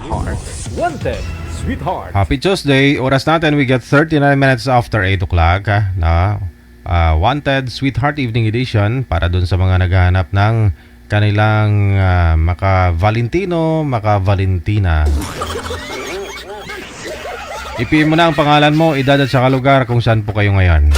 Sweetheart. Wanted, Sweetheart. Happy Tuesday. Oras natin, we get 39 minutes after 8 o'clock na Wanted Sweetheart Evening Edition para dun sa mga naghahanap ng kanilang maka-Valentino, maka-Valentina. Ipiin mo na ang pangalan mo, edad at saka lugar kung saan po kayo ngayon.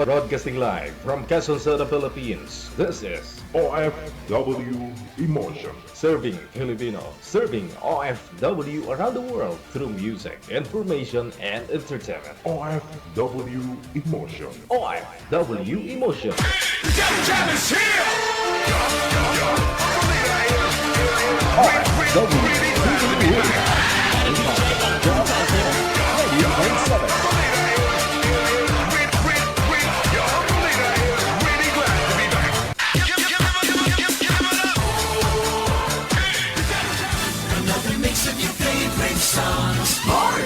Broadcasting live from Quezon City, Philippines. This is OFW Emotion. Serving Filipino, serving OFW around the world through music, information, and entertainment. OFW Emotion. OFW Emotion.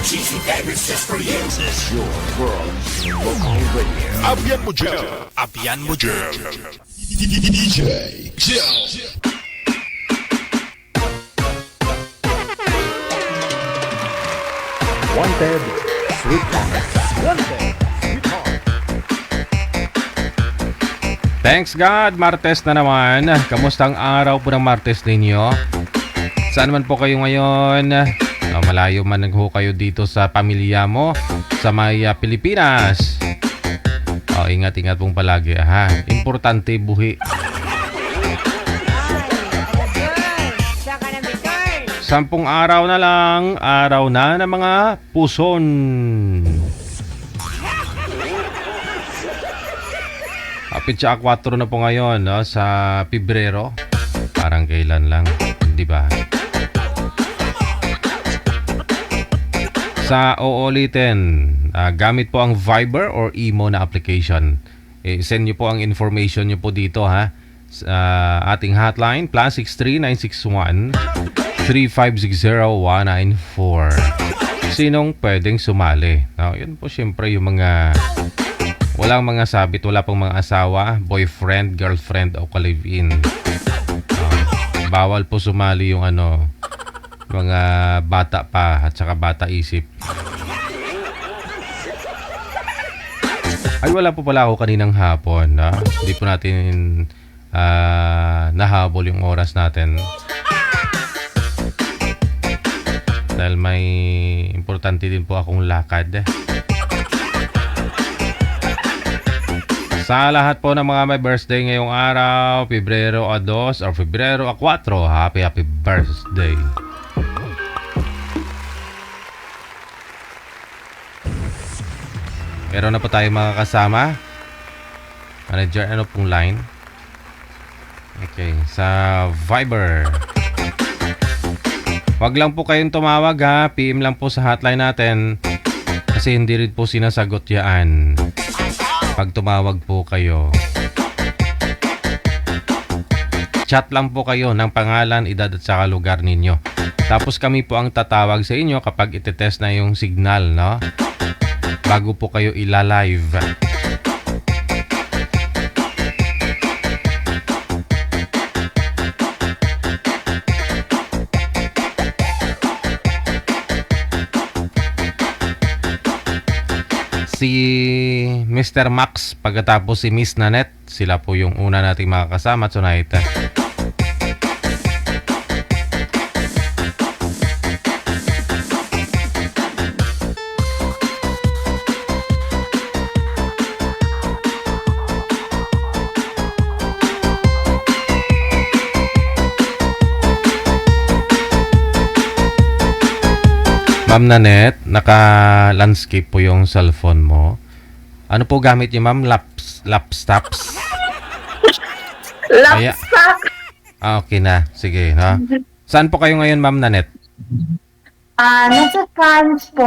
Cheesy favorites just for you. This is your world local radio. Abian mo dyan. Abian mo dyan. DJ Jill. Wanted, Sweetheart. Wanted, Sweetheart. Thanks God, Martes na naman. Kamusta ang araw po ng Martes ninyo? Saan man po kayo ngayon? Malayo man ho kayo dito sa pamilya mo sa may Pilipinas. Ingat-ingat pong palagi ha. Importante buhi. Sampung araw na lang, araw na ng mga puson. Pitsa 4 na po ngayon sa Pebrero. Parang kailan lang, di ba? Sa uulitin, gamit po ang Viber or Imo na application. Send nyo po ang information nyo po dito ha. Sa ating hotline, +63 961 3560 194. Sinong pwedeng sumali? Yun po syempre yung mga walang mga sabit, wala pong mga asawa, boyfriend, girlfriend o ka-live-in. Bawal po sumali yung mga bata pa at saka bata isip. Ay wala po pala ako kaninang hapon. Hindi po natin nahabol yung oras natin. Dahil may importante din po akong lakad. Sa lahat po ng mga may birthday ngayong araw, Pebrero 2 or Pebrero 4, happy birthday. Meron na po tayo mga kasama. Manager, ano pong line? Okay, sa Viber. Wag lang po kayong tumawag ha. PM lang po sa hotline natin. Kasi hindi rin po sinasagot yan. Pag tumawag po kayo. Chat lang po kayo ng pangalan, edad at saka lugar ninyo. Tapos kami po ang tatawag sa inyo kapag itetest na yung signal, no? Bago po kayo ila-live. Si Mr. Max pagkatapos si Miss Nanette, sila po yung una nating makakasama tonight. Ma'am Nanette, naka-landscape po yung cellphone mo. Ano po gamit niyo, ma'am? Laptops? Laptop. Okay na. Sige, ha? Saan po kayo ngayon, ma'am Nanette? Nasa France po.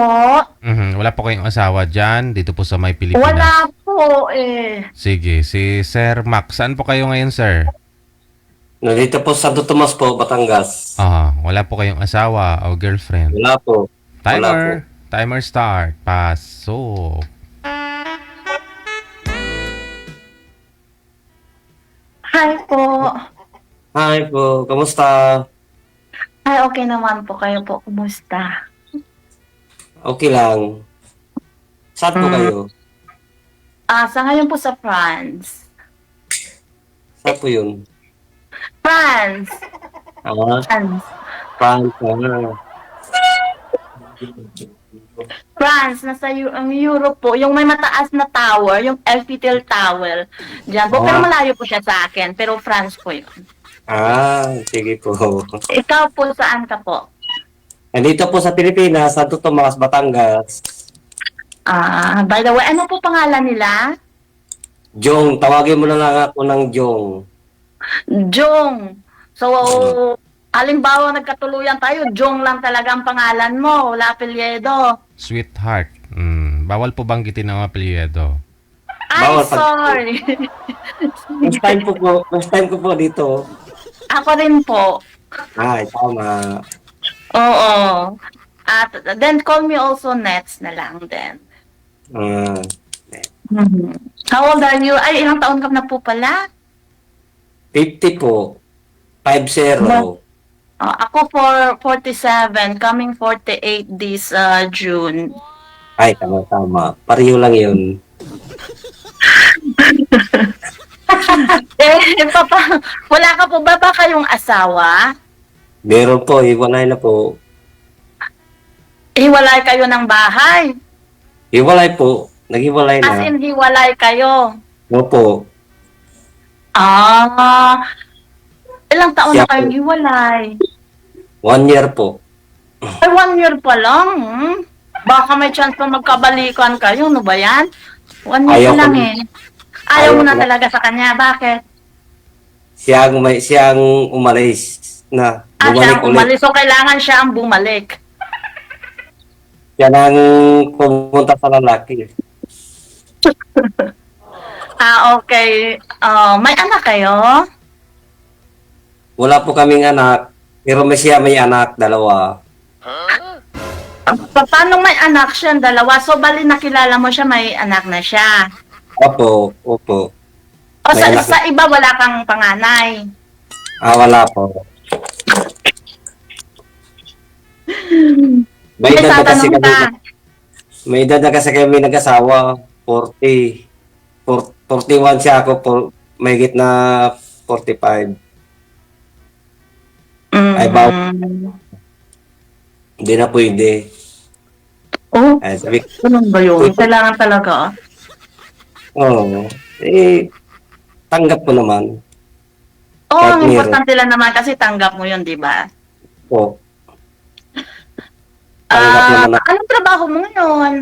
Wala po kayong asawa dyan, dito po sa may Pilipinas? Wala po eh. Sige, si Sir Max. Saan po kayo ngayon, sir? Nandito po sa Santo Tomas po, Batangas. Wala po kayong asawa o girlfriend? Wala po. Wala po. Timer start. Pasok. Hi po. Hi po, kamusta? Ay, okay naman po. Kayo po, kumusta? Okay lang. Saan po kayo? Sa ngayon po sa France. Saan po yun? France! Ah, France. France. Ah. France, nasa ang Europe po. Yung may mataas na tower, yung Eiffel Tower. Diyan po. Pero Ah. malayo po siya sa akin. Pero France po yun. Sige po. Ikaw po, saan ka po? Nandito po sa Pilipinas, Santo Tomas, Batangas. By the way, ano po pangalan nila? Jong, tawagin mo na lang ako ng Jong. Jong. So, halimbawa nagkatuluyan tayo, Jong lang talaga ang pangalan mo. Wala apelyido. Sweetheart. Bawal po banggitin ang apelyido. Ay, Bawal pag- sorry. First time ko po dito. Ako rin po. Ay, tama. Oo. At then call me also Nets na lang din. Ah, How old are you? Ay, ilang taon ka na po pala? 50 po. 50. Ako for 47, coming 48 this June. Ay, tama. Pareho lang yun. Papa, wala ka po ba kayong asawa? Meron po, iwalay na po. Hiwalay kayo ng bahay? Iwalay po. Naghiwalay As na. in, hiwalay kayo? Opo. Ilang taon na Siya kayong po. hiwalay? 1 year po. Ay, 1 year pa lang. Baka may chance pa magkabalikan kayo, no ba yan? 1 year Ayaw pa lang ko- eh. Ayaw mo ayaw na ko na. talaga sa kanya. Bakit? Siyang umalis na. Siya Bumalik ang ulit. umalis. So, kailangan siya ang bumalik. Siya nang pumunta sa lalaki. Okay. May anak kayo? Wala po kaming anak. Pero may anak, 2. Paano may anak siya? 2. So, bali nakilala mo siya, may anak na siya. Opo. O May sa, anak. sa iba, wala kang panganay. Wala po. May May edad na kasi tatanong kami. ka. May edad na kasi kami nag-asawa. 40. 41 siya ako. May na 45. Ay, Hindi na pwede. Oh, Ay, sabi ganun ba yun? Kailangan talaga. Oo. Tanggap ko naman. Oo, Kahit ang meron. importante lang naman kasi tanggap mo yun, di ba? Po. Tanggap naman ako. Anong trabaho mo ngayon?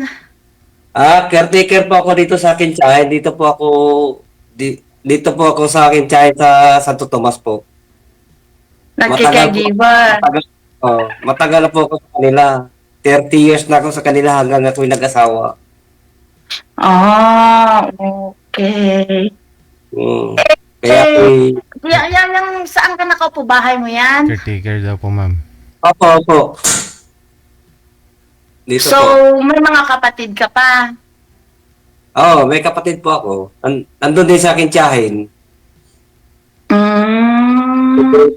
Caretaker po ako dito sa akin tiyahin. Dito po ako sa akin tiyahin sa Santo Tomas po. Nagkikagiver. Matagal na po ako sa kanila. 30 years na ako sa kanila hanggang ako'y nag-asawa. Okay. Kaya ako'y... Yung saan ka nakaupo? Bahay mo yan? Caretaker daw po, ma'am. Opo. Dito So, po. may mga kapatid ka pa? May kapatid po ako. Nandun din sa akin tiyahin.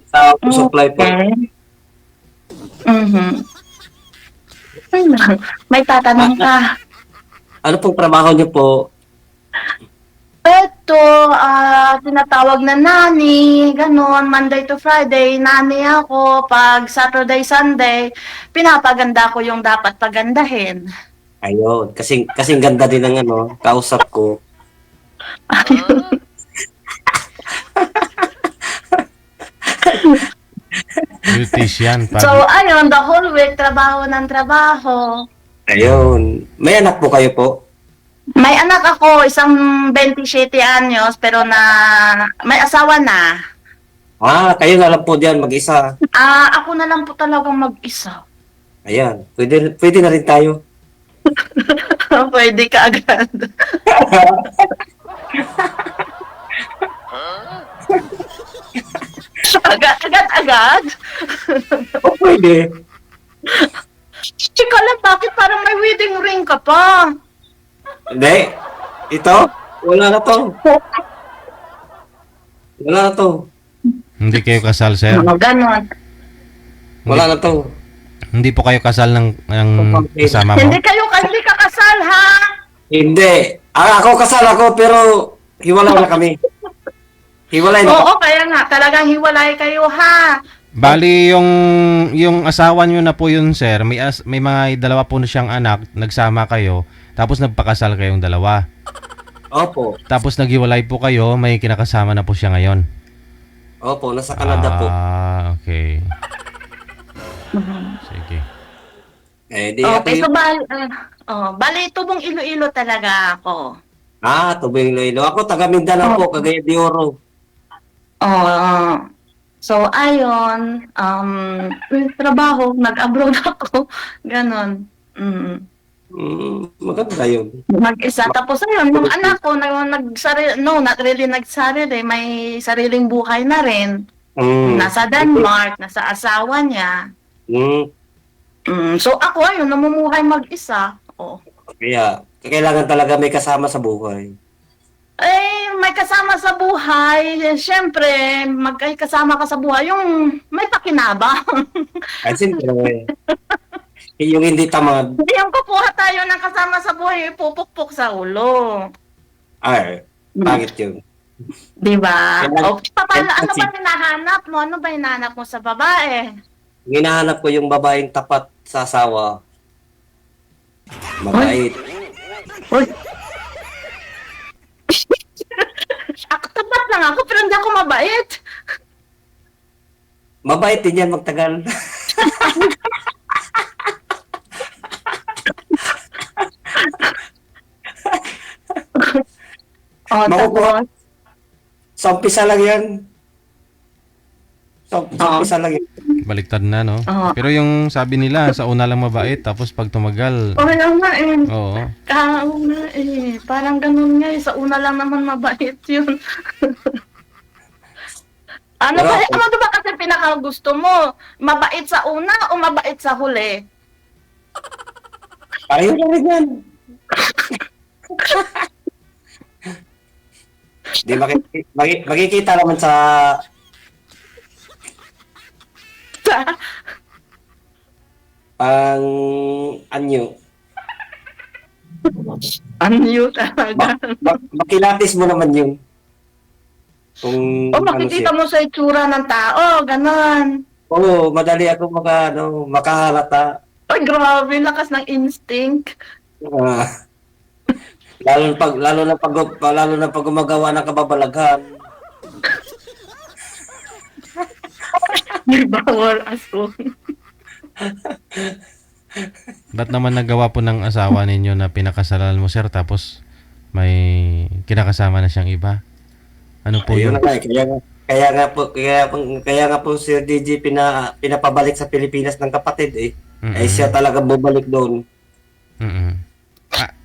Sa supply po. Okay. May tatanong ka. Ano pong trabaho niyo po? Ito, tinatawag na nani, ganun, Monday to Friday, nani ako. Pag Saturday, Sunday, pinapaganda ko yung dapat pagandahin. Ayun. Kasing ganda din ng kausap ko. Beautician. So, ayun, the whole week, trabaho ng trabaho. Ayun. May anak po kayo po? May anak ako, isang 27 anyos, pero may asawa na. Kayo na lang po diyan mag-isa. Ako na lang po talagang mag-isa. Ayan. Pwede na rin tayo. Pwede ka agad. Agad? Pwede. Chika lang, bakit parang may wedding ring ka pa? Hindi. Ito? Wala na to. Wala na to. Hindi kayo kasal, sir? Ganon. Wala na to. Hindi po kayo kasal ng kasama mo? Hindi ka kasal, ha? Hindi. Ako kasal ako pero hiwalay na kami. Hiwalay na. Oo, kaya nga, talagang hiwalay kayo, ha? Bali, yung asawa nyo na po yun, sir, may mga dalawa po na siyang anak, nagsama kayo, tapos nagpakasal kayong dalawa. Opo. Tapos naghiwalay po kayo, may kinakasama na po siya ngayon. Opo, nasa Canada po. Ah, okay. Sige. Eh, di ako Okay, so yung... bali, tubong Iloilo talaga ako. Tubing Iloilo. Ako, taga Mindanao po, Cagayan de Oro. Oo. So, ayun, with trabaho, nag-abroad ako, ganon. Maganda yun. Mag-isa. Tapos ayun, yung anak ko, not really nagsarili, may sariling buhay na rin. Nasa Denmark, nasa asawa niya. So ako, ayun, namumuhay mag-isa. Oh. Kaya, kailangan talaga may kasama sa buhay. Eh, may kasama sa buhay, syempre, magkasama ka sa buhay, yung may pakinabang. Ay, siyempre. Yung hindi tamad. Hindi yung kukuha tayo ng kasama sa buhay, pupukpok sa ulo. Ay, pangit yun. Di ba? Kailan- O, ano ba hinahanap mo? Ano ba hinahanap mo sa babae? Hinahanap ko yung babaeng tapat sa asawa. Mabait. Uy! Ako tapat lang ako, pero hindi ako mabait. Mabait din yan magtagal. Tapos, Sa umpisa lang yan. Sa umpisa lang yan. Baliktad na, no? Oo. Pero yung sabi nila, sa una lang mabait, tapos pag tumagal, kaya nga eh. oo. Parang ganun nga eh. Sa una lang naman mabait yun. Ano Pero ba, ako- ano ba kasi pinakagusto mo? Mabait sa una o mabait sa huli? Ayaw na rin yan. Di makikita naman sa pang anyo. Anyo talaga. Makilatis mo naman yun. Kung O makikita mo sa itsura ng tao, ganon. Oo, madali ako makahalata. Ay, grabe, lakas ng instinct. Ah, lalo na pag gumagawa ng kababalaghan. Bawal aso. Ba't naman nagawa po ng asawa ninyo na pinakasalan mo, sir, tapos may kinakasama na siyang iba? Ano po Ayun yun? na nga, kaya nga po Sir DJ pinapabalik sa Pilipinas ng kapatid eh. Ay siya talaga bumalik doon. Mm-mm.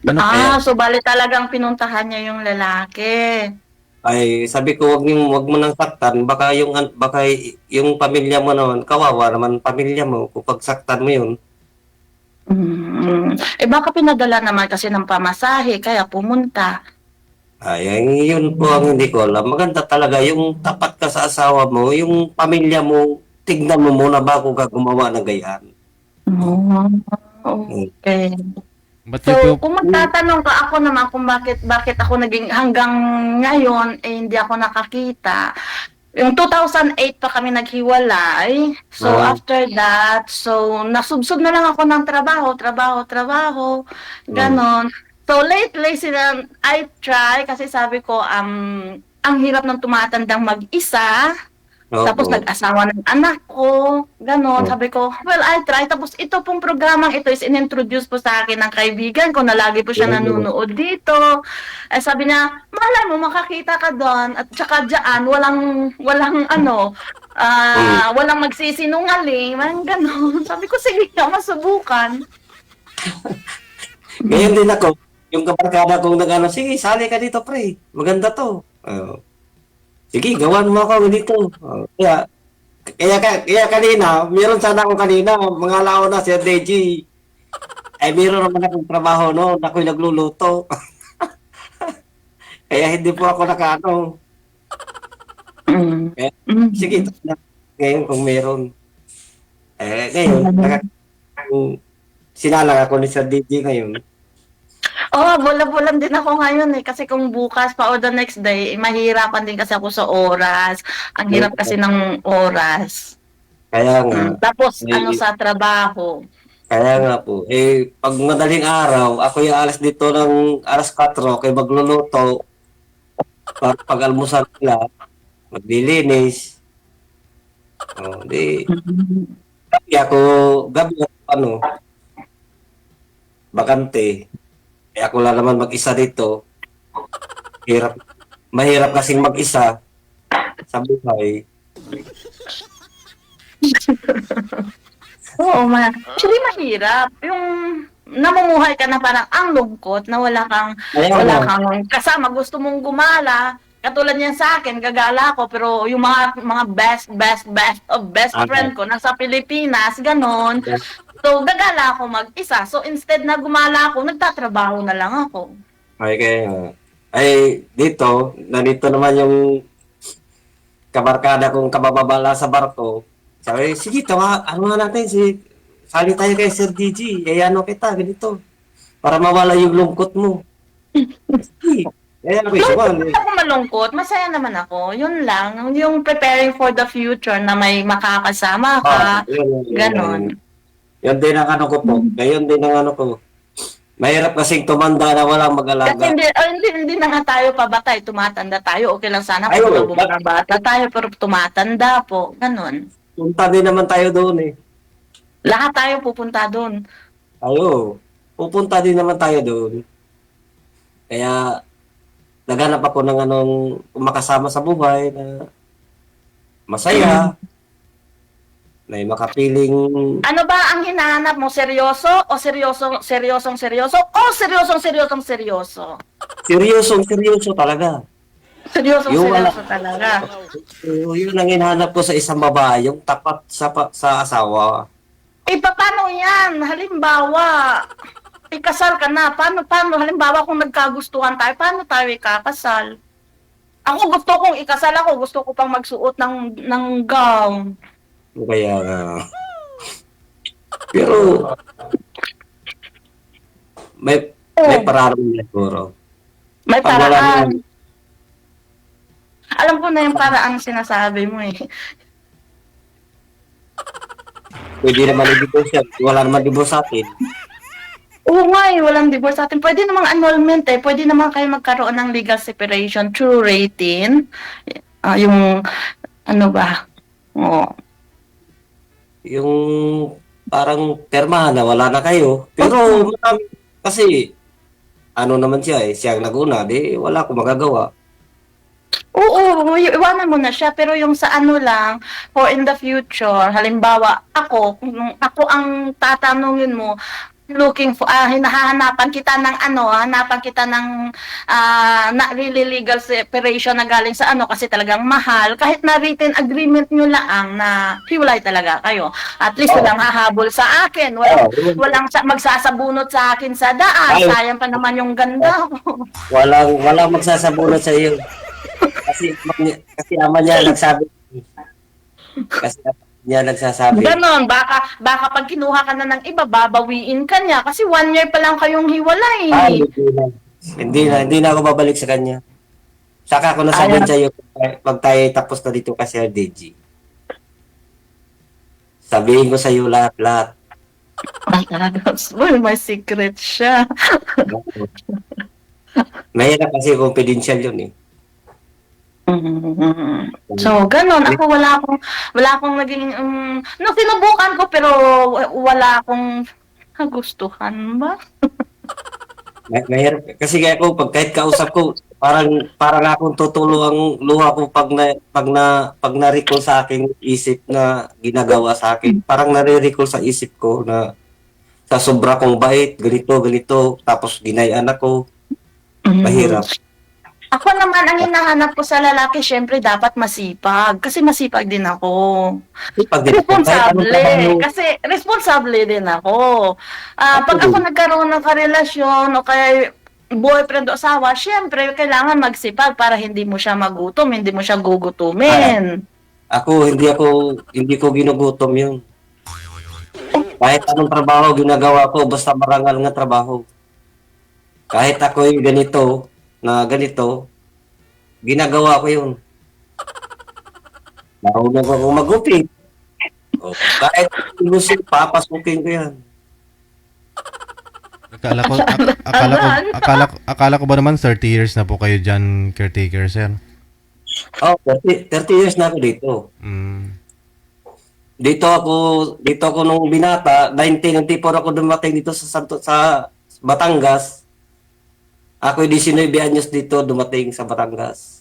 Ano So bali talagang pinuntahan niya yung lalaki. Ay sabi ko wag mo nang saktan baka yung pamilya mo naman kawawa naman pamilya mo kung pagsaktan mo yun. Baka pinadala naman kasi ng pamasahe, kaya pumunta. Ay yun po ang hindi ko alam. Maganda talaga yung tapat ka sa asawa mo, yung pamilya mo, tignan mo muna bago ka gumawa ng gayaan. Okay. Ba't So, yun po? kung magtatanong ka ako naman kung bakit ako naging hanggang ngayon hindi ako nakakita. Yung 2008 pa kami naghiwalay. So, after that, nasubsob na lang ako ng trabaho. Ganon. So, lately, I try kasi sabi ko, ang hirap ng tumatandang mag-isa. Opo. Tapos nag-asawa ng anak ko, gano'n. Sabi ko, well, I try. Tapos ito pong programang ito is in-introduce po sa akin ng kaibigan ko na lagi po siya nanonood dito. Sabi niya, malay mo, makakita ka doon. At saka dyan, walang magsisinungaling. Walang gano'n. Sabi ko, sige nga, masubukan. Ngayon din ako, yung kabarkada kong sige, sali ka dito pre, maganda to. Sige, gawan mo ako dito. Kaya kanina, meron sana akong kanina, mga lao na si DJ. Ay, meron naman akong trabaho noon, ako'y nagluluto. Kaya hindi po ako Mm. Eh, Mm. sige, ngayon kung meron. Ngayon, sinalang ako ni Sir DJ ngayon. Oo, bulan-bulan din ako ngayon eh. Kasi kung bukas pa o the next day, mahirapan din kasi ako sa oras. Ang hirap kasi ng oras. Kaya nga, Tapos eh, sa trabaho. kaya nga po, pag madaling araw, ako yung alas dito ng alas 4, kay magluluto, pag-almusal nila, maglilinis. Gabi ako, bakante. Ako lang naman mag-isa dito. Mahirap kasing mag-isa sa buhay. Oo, actually mahirap. Yung namumuhay ka na parang ang lungkot na wala kang kasama. Gusto mong gumala. Katulad niyan sa akin, gagala ako, pero yung mga best friend ko nasa Pilipinas, ganon. So, gagala ako mag-isa. So, instead na gumala ako, nagtatrabaho na lang ako. Nandito naman yung kabarkada kong kabababala sa barko. Sabi, sige, ano nga natin, sali tayo kay Sir DJ, ano kita, ganito, para mawala yung lungkot mo. Sige, Hindi ako malungkot, masaya naman ako. Yun lang, yung preparing for the future na may makakasama ka, ganon. Yun din ang ano ko po. Gayon din ang ano ko. Mahirap kasing tumanda na walang mag-alaga. Kasi hindi na nga tayo pabatay, tumatanda tayo. Okay lang sana kung bumabata tayo, pero tumatanda po. Ganon. Punta din naman tayo doon eh. Lahat tayo pupunta doon. Pupunta din naman tayo doon. Kaya, naghanap ako ng makasama sa buhay na masaya. May makapiling... Ano ba ang hinahanap mo? Seryoso? O seryosong seryoso? O seryosong seryoso? Seryoso talaga. Seryoso talaga. Yun ang hinahanap ko sa isang babae, yung tapat sa asawa. Paano yan? Halimbawa, ikasal ka na. Paano? Halimbawa, kung nagkagustuhan tayo, paano tayo ikakasal? Ako gusto kong ikasal ako. Gusto ko pang magsuot ng gown. Kaya pero may paraan siguro. May paraan. Alam ko na yung paraan sinasabi mo eh. Pwede naman i-divorce yan. Wala naman divorce sa atin. Oo nga walang divorce sa atin. Pwede namang annulment eh. Pwede naman kayo magkaroon ng legal separation through rating. Yung ano ba? Yung parang permahan na wala na kayo. Pero kasi naman siya ang naguna, wala akong magagawa. Oo, iwanan mo na siya. Pero yung sa lang, for in the future, halimbawa, ako ang tatanungin mo, looking for, hinahanapan kita ng really legal separation na galing sa kasi talagang mahal, kahit na written agreement nyo lang na hiwalay talaga kayo. At least walang hahabol sa akin, walang magsasabunot sa akin sa daan, sayang pa naman yung ganda ko. Walang magsasabunot sa iyo. Kasi ama niya nagsabi. Ganon, baka pag kinuha ka na ng iba, babawiin ka niya. Kasi 1 year pa lang kayong hiwalay. Hindi na ako babalik sa kanya. Saka ako nasabihin sa'yo, pag tayo tapos na dito kasi RDG. Sabihin ko sa'yo lahat. Ay, talaga. May secret siya. Mahirap kasi confidential yun eh. So, ganon. Ako wala akong naging, sinubukan ko pero wala akong nagustuhan ba? Mahirap. Kasi kaya ako, kahit kausap ko, parang akong tutulo ang luha ko pag na-recall sa aking isip na ginagawa sa akin. Parang nare-recall sa isip ko na sa sobra kong bait, ganito, tapos ginayaan ako. Mahirap. Ako naman, ang hinahanap ko sa lalaki, syempre dapat masipag. Kasi masipag din ako. Responsable. Kasi responsable din ako. Pag ako nagkaroon ng karelasyon o kaya boyfriend o asawa, syempre, kailangan magsipag para hindi mo siya magutom, hindi mo siya gugutumin. Hindi ko ginugutom yun. Kahit anong trabaho ginagawa ko, basta marangal nga trabaho. Kahit ako'y ganito, ginagawa ko yun. Marunong ako magupit. O, kahit ilusip, papasukin ko yan. Akala ko ba naman 30 years na po kayo dyan, caretaker, sir? Oh, 30 years na ako dito. Mm. Dito ako nung binata, 1994 ako dumating dito sa Batangas. Ako 19 anyos dito dumating sa Batangas.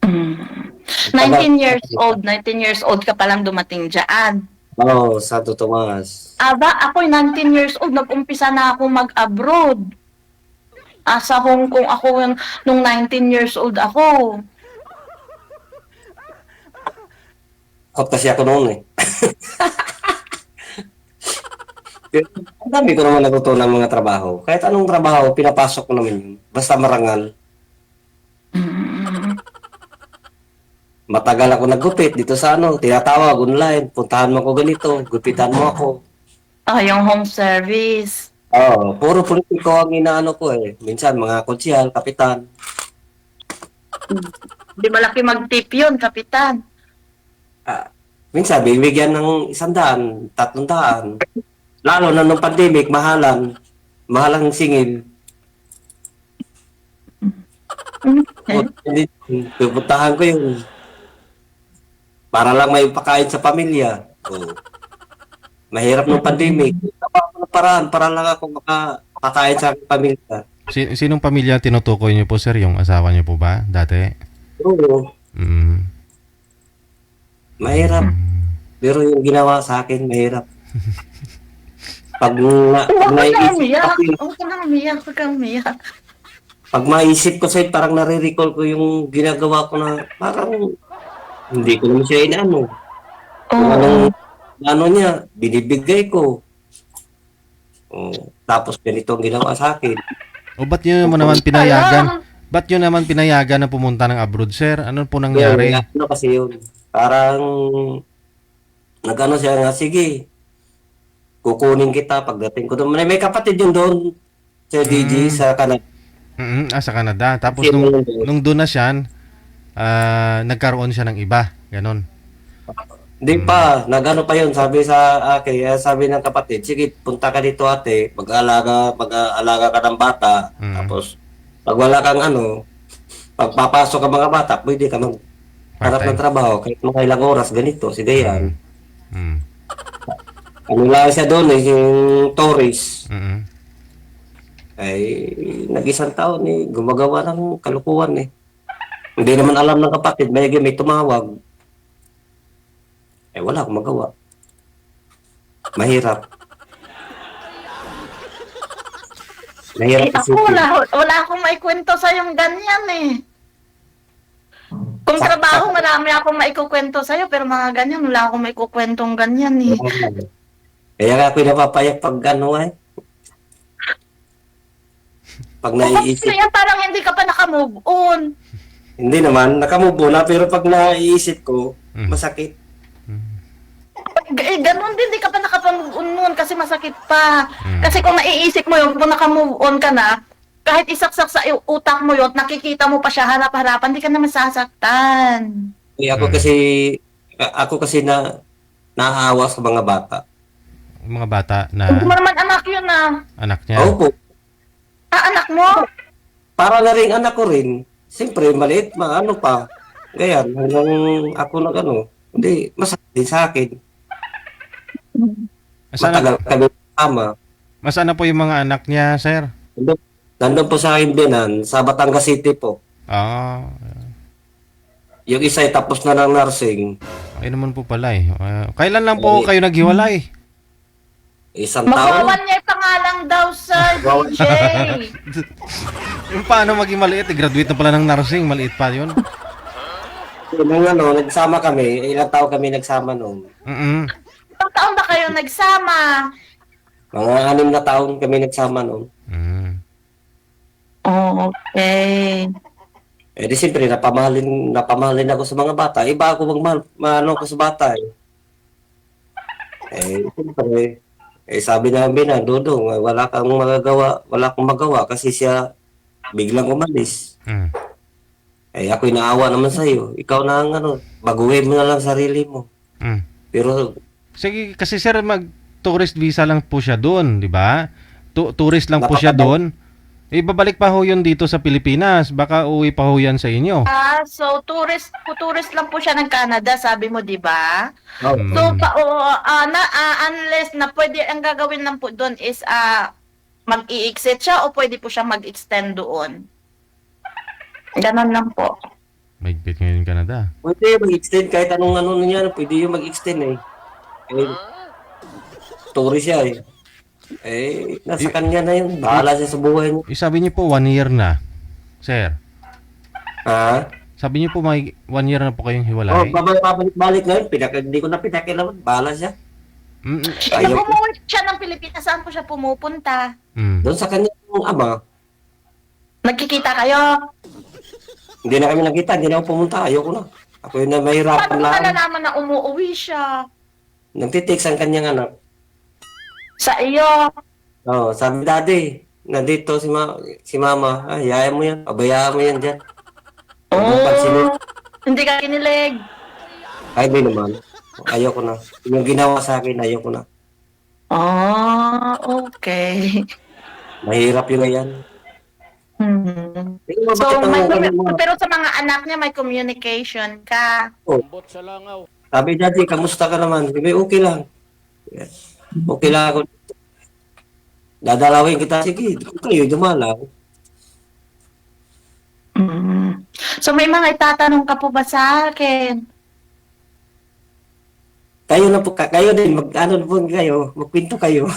19 years old ka palang dumating dyan. Oo, Santo Tomas. Aba, ako 19 years old, nag-umpisa na ako mag-abroad. Sa Hong Kong ako nung 19 years old ako. Kot kasi ako noon eh. Ang dami ko naman natutunan ng mga trabaho. Kahit anong trabaho, pinapasok ko naman yun. Basta marangal. Matagal ako naggupit dito sa tinatawag online. Puntahan mo ako ganito, gupitan mo ako. Yung home service. Oo, puro politiko ang inaano ko eh. Minsan mga konsyal, kapitan. Di malaki mag-tip yun, kapitan. Minsan bibigyan ng 100, 300. Lalo na nung pandemic, mahalang singil. Pupuntahan ko yun. Para lang may pakain sa pamilya. Mahirap nung pandemic. Paraan, para lang ako makapakain sa pamilya. Sinong pamilya tinutukoy niyo po, sir? Yung asawa niyo po ba dati? Oo. Mm. Mahirap. Pero yung ginawa sa akin, mahirap. Pag maisip ko sa'yo, parang nare-recall ko yung ginagawa ko na parang hindi ko naman siya inaano. Kung anong niya, binibigay ko. Tapos ganito ang ginawa sa akin. O ba't nyo naman pinayagan? Ba't nyo naman pinayagan na pumunta ng abroad, sir? Ano po nangyari? Ano kasi yun? Parang nag-ano siya nga, sige, kukunin kita pagdating ko doon. May kapatid yun doon sa DG sa Canada. Sa Canada. Tapos nung doon na siya, nagkaroon siya ng iba. Ganon. Hindi pa, nag-ano pa yun, sabi sa akin, sabi ng kapatid, sige, punta ka dito ate, mag-aalaga ka ng bata, tapos pag wala kang pagpapasok ka mga bata, pwede ka harap ng trabaho, kahit mga ilang oras, ganito, sige yan. Ano lang siya doon yung Torres. Ay, nag-isang taon gumagawa ng kalukuhan Hindi naman alam ng kapatid, may tumawag. Wala akong magawa. Mahirap. Ako, wala akong maikwento sa yung ganyan Kung trabaho, marami akong maikukwento sa'yo, pero mga ganyan, wala akong maikukwentong ganyan Kaya nga ako napapayak pag pag naiisip. Kasi parang hindi ka pa naka-move on. Hindi naman, naka-move on na, pero pag naiisip ko, masakit. Ganun din, hindi ka pa naka-move on nun kasi masakit pa. Kasi kung naiisip mo yun, kung naka-move on ka na, kahit isaksak sa utak mo yun, nakikita mo pa siya harap-harapan, hindi ka naman sasaktan. Ako kasi naawa sa mga bata. Mga bata na... Hindi mo naman anak yun Anak niya? Oo po. Anak mo? Para na rin anak ko rin. Siyempre, maliit, pa. Ganyan, hanggang ako hindi, masakit din sa akin. Matagal kami kasama. Masana po yung mga anak niya, sir? Nandun po sa Himbinan, sa Batangas City po. Yung isa tapos na ng nursing. Ay naman po pala kailan lang po kayo naghiwalay? Isang taon. Magwa-1 year pa nga lang daw, Sir DJ. Yung paano maging maliit? Graduate na pala ng nursing, maliit pa yun. Nung nagsama kami, ilang taon kami nagsama noon. Ilang taon ba kayo nagsama? Mga 6 na taon kami nagsama noon. Okay. Eh di siyempre, napamahalin ako sa mga bata. Iba ako maano ko sa bata eh. Eh, siyempre, sabi namin na, Dudong, wala akong magawa kasi siya biglang umalis. Mm. Eh, ako'y naawa naman sa'yo. Ikaw na ang baguhin mo na lang sarili mo. Mm. Pero, Sige, kasi sir, mag-tourist visa lang po siya doon, di ba? Tourist lang po siya doon. Ibabalik pa ho yun dito sa Pilipinas. Baka uwi pa ho yan sa inyo. So tourist lang po siya ng Canada, sabi mo, 'di ba? oh, Mm. So unless na pwede ang gagawin lang po doon is mag-i-exit siya o pwede po siya mag-extend doon. Ganun lang po. Mahigpit ngayon yung Canada. pwede mag-extend kahit anong niya, pwede yung mag-extend eh. Eh, tourist siya eh. Eh, nasa kanya na yun. Bahala siya sa buhay niya. Sabi niyo po 1 year na, sir. Ha? Sabi niyo po may 1 year na po kayong Oh, hiwalay. babalik ngayon. Hindi ko na pinakilaman. Bahala siya. Mm, Ayaw ko. Umuwi siya ng Pilipinas, saan po siya pumupunta? mm. Doon sa kanya yung ama, Nagkikita kayo? hindi na kami nakita. Hindi na ako pumunta. Ayoko na. Ako yun na mahirapan Paano mo lang. nalalaman na umuwi siya? Nagtitext ang kanyang anak. Sa iyo? Oh, sabi daddy, nandito si mama. Ay, hayaan mo yan. Pabayaan mo yan dyan. Oh, hindi ka kinilig. Ay, hindi naman. Ayoko na. Yung ginawa sa akin, ayoko na. Okay. Mahirap yung yan. Hmm. Tingnan mo, So, bakit ang pero sa mga anak niya may communication ka. sabi daddy, kamusta ka naman? Sabi, okay lang. Yes. Okay lang ako. Dadalawin kita. Sige, kayo dumalaw. Mm. So may mga itatanong ka po ba sa akin? Kayo na po, kayo din, ano po kayo, magkwento kayo.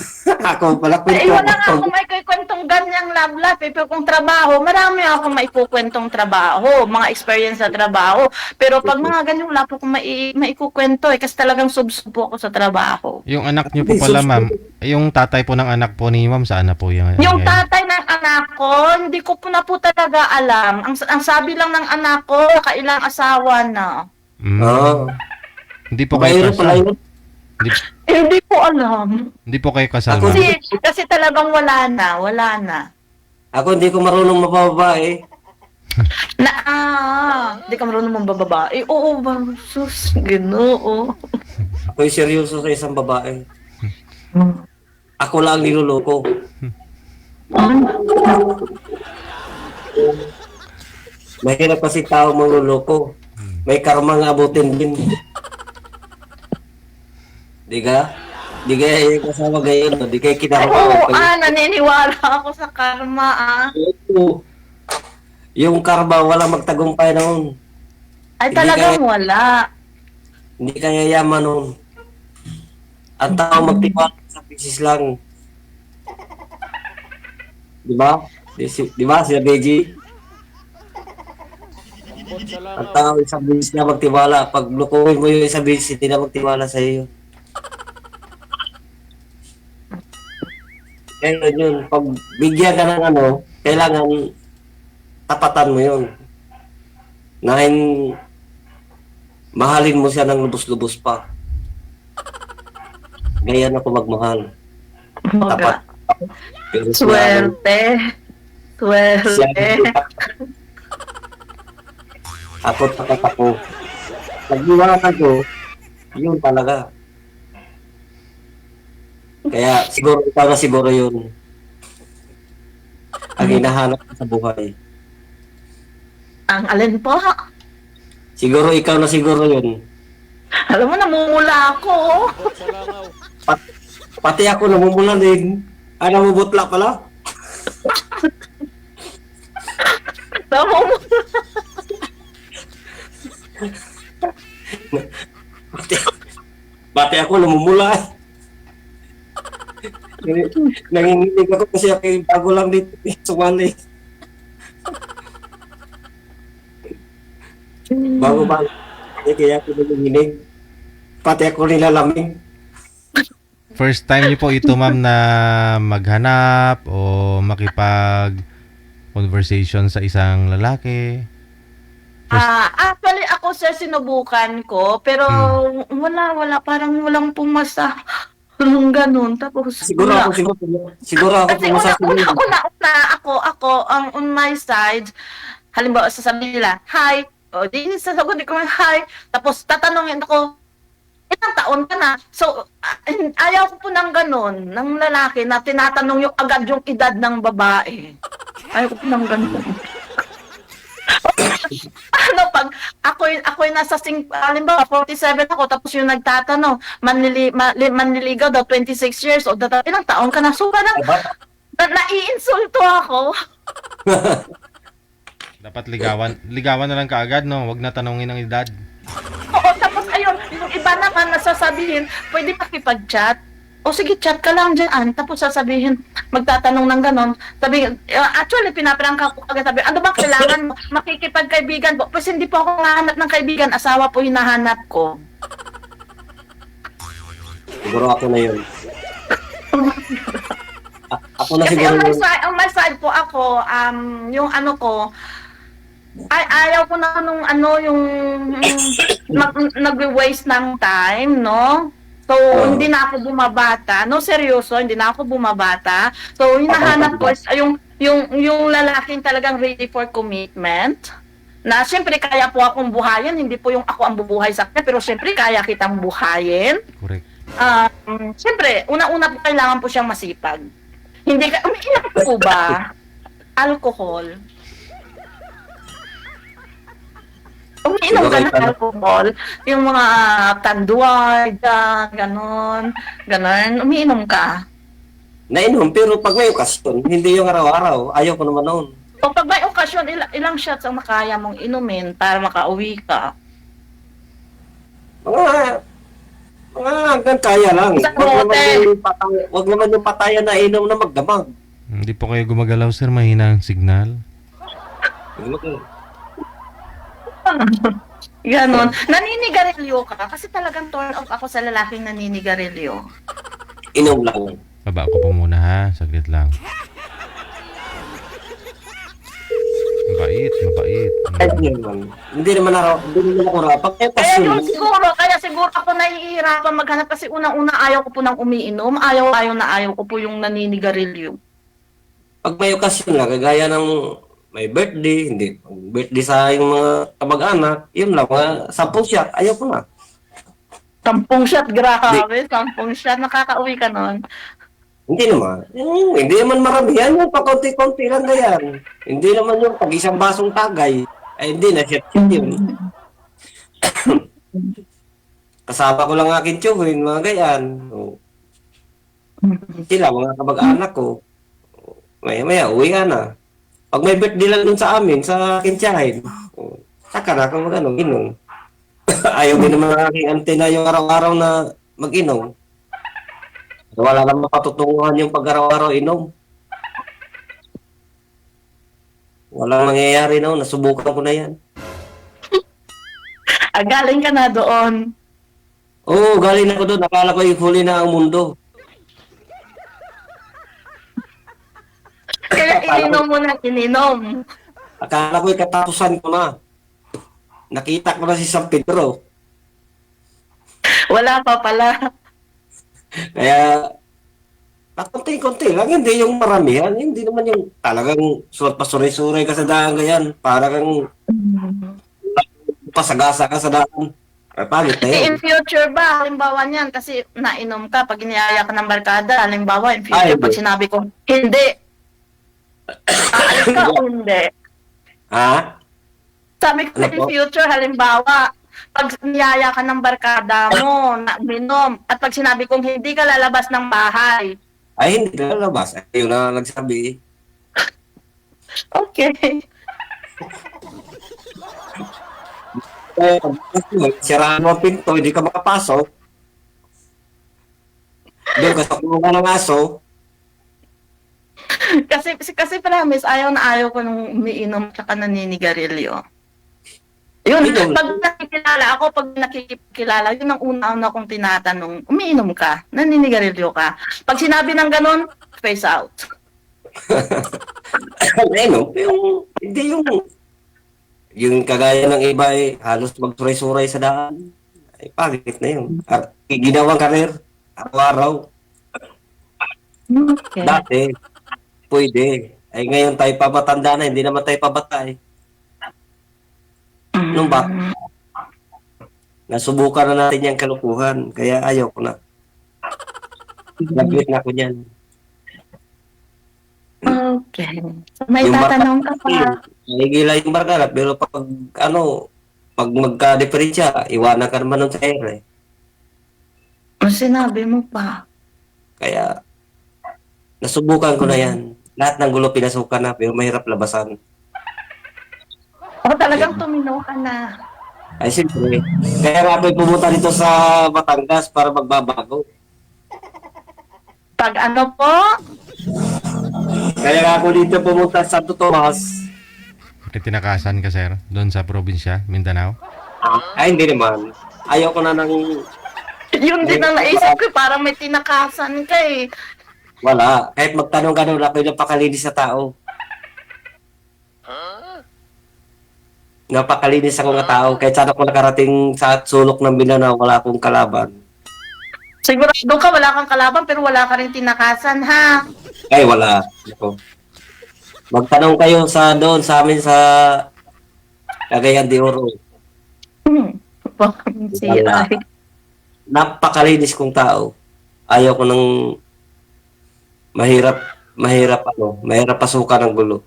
Ako pala Ay, kwento. wala nga akong may kwentong ganyang love life. Pero kung trabaho, marami akong maikukwentong trabaho, mga experience sa trabaho. Pero pag mga ganyang wala po akong maikukwento kasi talagang subsub po ako sa trabaho. Yung anak niyo po pala, ma'am. Yung tatay po ng anak po ni ma'am, saan na po yung Yung tatay ng anak ko, hindi ko po na po talaga alam. Ang sabi lang ng anak ko, kailang asawa na. Mm. Oo. Hindi po kayo Mahirap pala kasal. yun. Hindi ko alam. Hindi po kayo kasal, Ako ma'am. Kasi talagang wala na. Ako hindi ko marunong mababae. Hindi ka marunong mong bababae. Oo, sus, ginoo. Ako'y seryoso sa isang babae. Ako lang niloloko. Mahirap kasi tao mangloloko. May karma nga abutin din. Di ka? Di kaya yung kasama gayon. Di kaya Oo, kinakaroon. naniniwala ako sa karma, Yung karma, wala magtagumpay noon. Ay, Hindi talagang kaya- wala. Hindi kaya yaman noon. Ang tao magtiwala sa business lang. Di ba? Di ba, Sir Beji? Ang tao sa business na magtiwala. Pag lukuhin mo yung isang business, hindi na magtiwala sa iyo. Kaya yun, pag bigyan ka ng kailangan tapatan mo yun. Mahalin mo siya ng lubos-lubos pa. Ganyan ako magmahal. Tapat. Pero Swerte. ako tapat ako. Pag-iwanan ko, yun talaga. Kaya siguro ikaw na siguro yun ang hinahanap ko sa buhay. Ang alin po? Siguro ikaw na siguro yun. Alam mo, namumula ako. Pati ako namumula din. Namumutla pala. Namumula. Pati ako namumula. Nanginginig ako kasi ako yung bago lang dito. Sumali. Bago. Kaya ako nanginginig. Pati ako nilalamig. First time niyo po ito, ma'am, na maghanap o conversation sa isang lalaki? Actually, ako sir, sinubukan ko, pero wala, parang walang pumasa. Walang ganun. Tapos, Siguro wala. ako, siguro ako Kasi pumasasabi. ako, on my side, halimbawa, sasabihin nila, hi, o, di sasagot ko, hi, tapos tatanungin ako, ilang taon ka na? So, ayaw ko po ng ganun, ng lalaki na tinatanong yung agad yung edad ng babae. Ayaw ko po ng ganun. Ano pag ako'y nasa halimbawa 47 ako tapos yung nagtatanong manliligaw daw 26 years old ilang taon ka na so parang naiinsulto ako. Dapat ligawan na lang kaagad, no? Huwag na tanungin ang edad. Oo, tapos ayun yung iba naman nasasabihin pwede makipag-chat. O sige, chat ka lang dyan. Tapos sasabihin, magtatanong ng ganon. Sabi, actually, pinaprangka ko agad. Sabi, ano bang kailangan mo? Makikipagkaibigan po. Pues hindi po ako nahanap ng kaibigan. Asawa po hinahanap ko. Siguro ako na yun. Ako na Kasi siguro yun. on my side po ako, yung ano ko, ayaw ko na nung ano, yung nag-waste ng time, no? So, hindi na ako bumabata. No, seryoso, hindi na ako bumabata. So, hinahanap ko is yung lalaking talagang ready for commitment. Na siyempre kaya po akong buhayin, hindi po yung ako ang bubuhay sa kanya, pero siyempre kaya kitang buhayin. Correct. Siyempre, una-una po kailangan po siyang masipag. Hindi ka, umiinom po ba? Alcohol. Umiinom ka ng alcohol, yung mga tanduay, ganon, umiinom ka. Nainom, pero pag may okasyon, hindi yung araw-araw. Ayaw ko naman noon. O pag may okasyon, ilang shots ang makaya mong inumin para makauwi ka? Mga hanggang kaya lang. Isang Wag naman yung patayan na inom na magdamag. Hindi po kayo gumagalaw, sir. Mahina ang signal. Ganon. Naninigarilyo ka? Kasi talagang turn off ako sa lalaking naninigarilyo. Inom lang. Baba ko po muna, ha? Saglit lang. Mabait. Hindi naman ako rapat. Kaya siguro ako nahihirapan maghanap kasi unang-una ayaw ko po nang umiinom, ayaw ko po yung naninigarilyo. Pag may okasyon lang, kagaya ng may birthday, hindi. Birthday sa yung mga kamag-anak, yun lang, mga 10 shot, ayaw ko na. 10 shot, grabe, 10 shot, nakakauwi ka nun. Hindi naman. Hindi naman marami yan. Yung pakunti-kunti lang na yan. Hindi naman yung pag isang basong tagay. Ay hindi na shot yun. Kasama ko lang aking tiyuhin, mga gayan. Sila, mga kamag-anak ko. Maya-maya, uwi ka na. Pag may birthday lang dun sa amin, sa aking tiyahin, saka na kung mag-ano, inom. Ayaw din naman ang aking antena yung araw-araw na mag-inom. Wala naman patutunguhan yung pag-araw-araw inom. Walang mangyayari no, nasubukan ko na yan. Galing ka na doon. Oo, galing ako doon. Akala ko yung huli na ang mundo. Kaya ininom. Akala ko yung katapusan ko na. Nakita ko na si San Pedro. Wala pa pala. Kaya, pakunti-kunti lang. Hindi yung maramihan. Hindi naman yung talagang sulat pa suray-suray ka sa daan ganyan. Para kang pasagasa ka sa daan. Ay, pangit na yun. In future ba, halimbawa niyan, kasi nainom ka, pag iniyaya ka ng barkada, halimbawa, in future, pag sinabi ko, hindi. Aalis ka o hindi? Ha? Sabi ko, in future, halimbawa, pag niyaya ka ng barkada mo, na uminom, at pag sinabi kong hindi ka lalabas ng bahay. Ay, hindi na lalabas. Ay, yun na nagsabi. Okay. Siraan mo ang pinto, hindi ka makapasok. Doon ka sa kulungan ng aso. kasi promise, ayaw na ayaw ko nung umiinom at naninigarilyo. Yun, pag nakikilala, yun ang una-una kong tinatanong, umiinom ka, naninigarilyo ka. Pag sinabi ng ganun, face out. Ano, hindi yung kagaya ng iba halos magsuray-suray sa daan. Ay, pangit na yun. At ginawang karir, araw-araw. Okay. Dati, pwede. Ay, ngayon tayo pa matanda na, hindi naman tayo pabata Nung ba? Nasubukan na natin yung kalukuhan, kaya ayaw ko na. Nag-quit na ako niyan. Okay. May Yung tatanong ka pa. Nagigila yung barkada, pero pag magka-diferensya, iwanan ka naman nun sa air Ang sinabi mo pa. Kaya, nasubukan ko na yan. Lahat ng gulo pinasukan na, pero mahirap labasan. O talagang tuminaw ka na. Ay, siyempre. Kaya nga ako'y pumunta dito sa Batangas para magbabago. Pag ano po? Kaya nga ako dito pumunta sa Santo Tomas. Tinakasan ka, sir, doon sa probinsya, Mindanao? Ay, hindi naman. Ayaw ko na ng... Yun din ang naisip ko, parang may tinakasan ka eh. Wala. Kahit magtanong ka nung ako'y napakalinis sa tao. Napakalinis ako nga tao. Kahit saan ako nakarating sa sulok ng Mindanao, wala akong kalaban. Sigurado ka, wala kang kalaban pero wala ka rin tinakasan, ha? Ay, wala. Ako. Magtanong kayo doon sa amin sa Cagayan de Oro. Si Wala. Ay. Napakalinis kong tao. Ayaw ko ng mahirap pasukan ng gulo.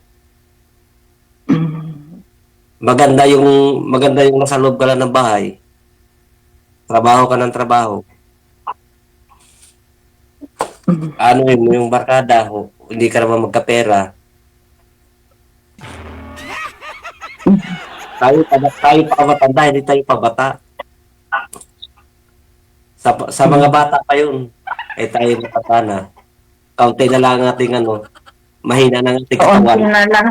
Maganda yung nasa loob ka lang ng bahay. Trabaho ka ng trabaho. Ano yung barkada, hindi ka naman magkapera. Tayo pa matanda, hindi tayo pa bata. Sa mga bata pa yun, tayo matanda na. Kaunti na lang ang ating mahina ng ating katawan. na lang.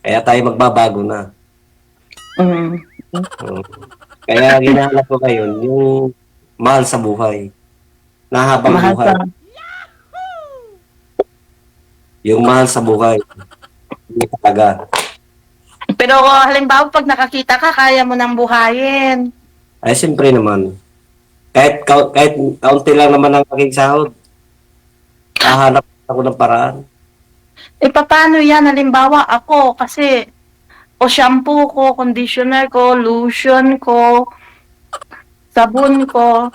Kaya tayo magbabago na. Kaya ginahanap ko ngayon, yung mahal sa buhay. Nahabang Mahal buhay. ka. Yung mahal sa buhay. Hindi talaga. Pero halimbawa, pag nakakita ka, kaya mo nang buhayin. Ay, siyempre naman. Kahit kaunti lang naman ang aking sahod, hahanap ako ng paraan. Paano yan? Halimbawa, ako, kasi, o shampoo ko, conditioner ko, lotion ko, sabon ko.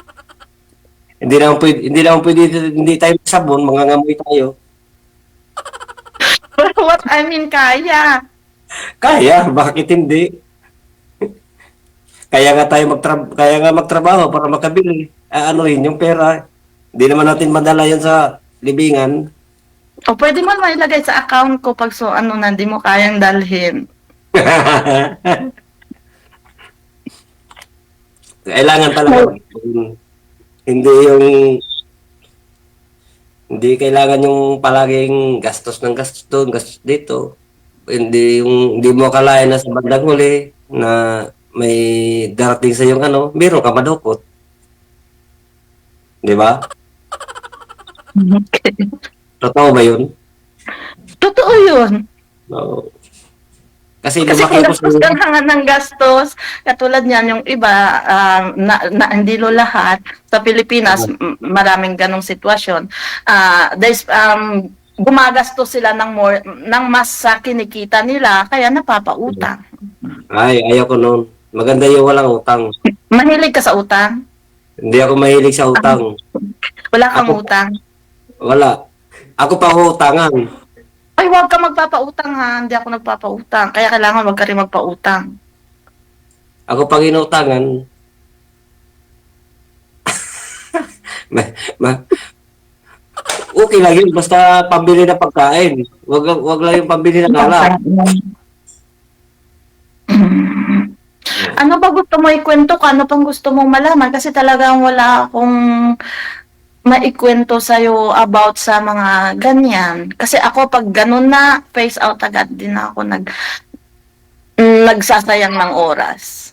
Hindi naman pwede, hindi tayo sabon, mangangamoy tayo. But what I mean, kaya. Kaya, bakit hindi? Kaya nga magtrabaho para makabili. Rin yung pera. Hindi naman natin madala yan sa libingan. O pwede mo mailagay sa account ko pag hindi mo kayang dalhin. Kailangan talaga. Hindi kailangan yung palaging gastos ng gastos doon, gastos dito. Hindi mo akalain na sa bandang huli na may darating sa yung meron ka madukot. Di ba? Okay. Totoo ba yun? Totoo yun. No. Kasi Kasi lumaki kung ko gastos ka nga ng gastos, katulad niyan yung iba, hindi lo lahat, sa Pilipinas, maraming ganong sitwasyon. Gumagastos sila ng mas sa kinikita nila, kaya napapautang. Ay, ayaw ko noon. Maganda yung walang utang. Mahilig ka sa utang? Hindi ako mahilig sa utang. Wala kang Ako- utang? Wala. Ako pa utangan. Ay, huwag ka magpapautang ha. Hindi ako nagpapautang. Kaya kailangan wag ka rin magpautang. Ako pag inutangan, okay lang yun. Basta pambili ng pagkain. Wag lang yung pambili ng alak. Ano ba gusto mo ikwento ko? Ano pang gusto mong malaman? Kasi talagang wala akong maikwento sa'yo about sa mga ganyan. Kasi ako pag ganun na, face out agad din ako nagsasayang ng oras.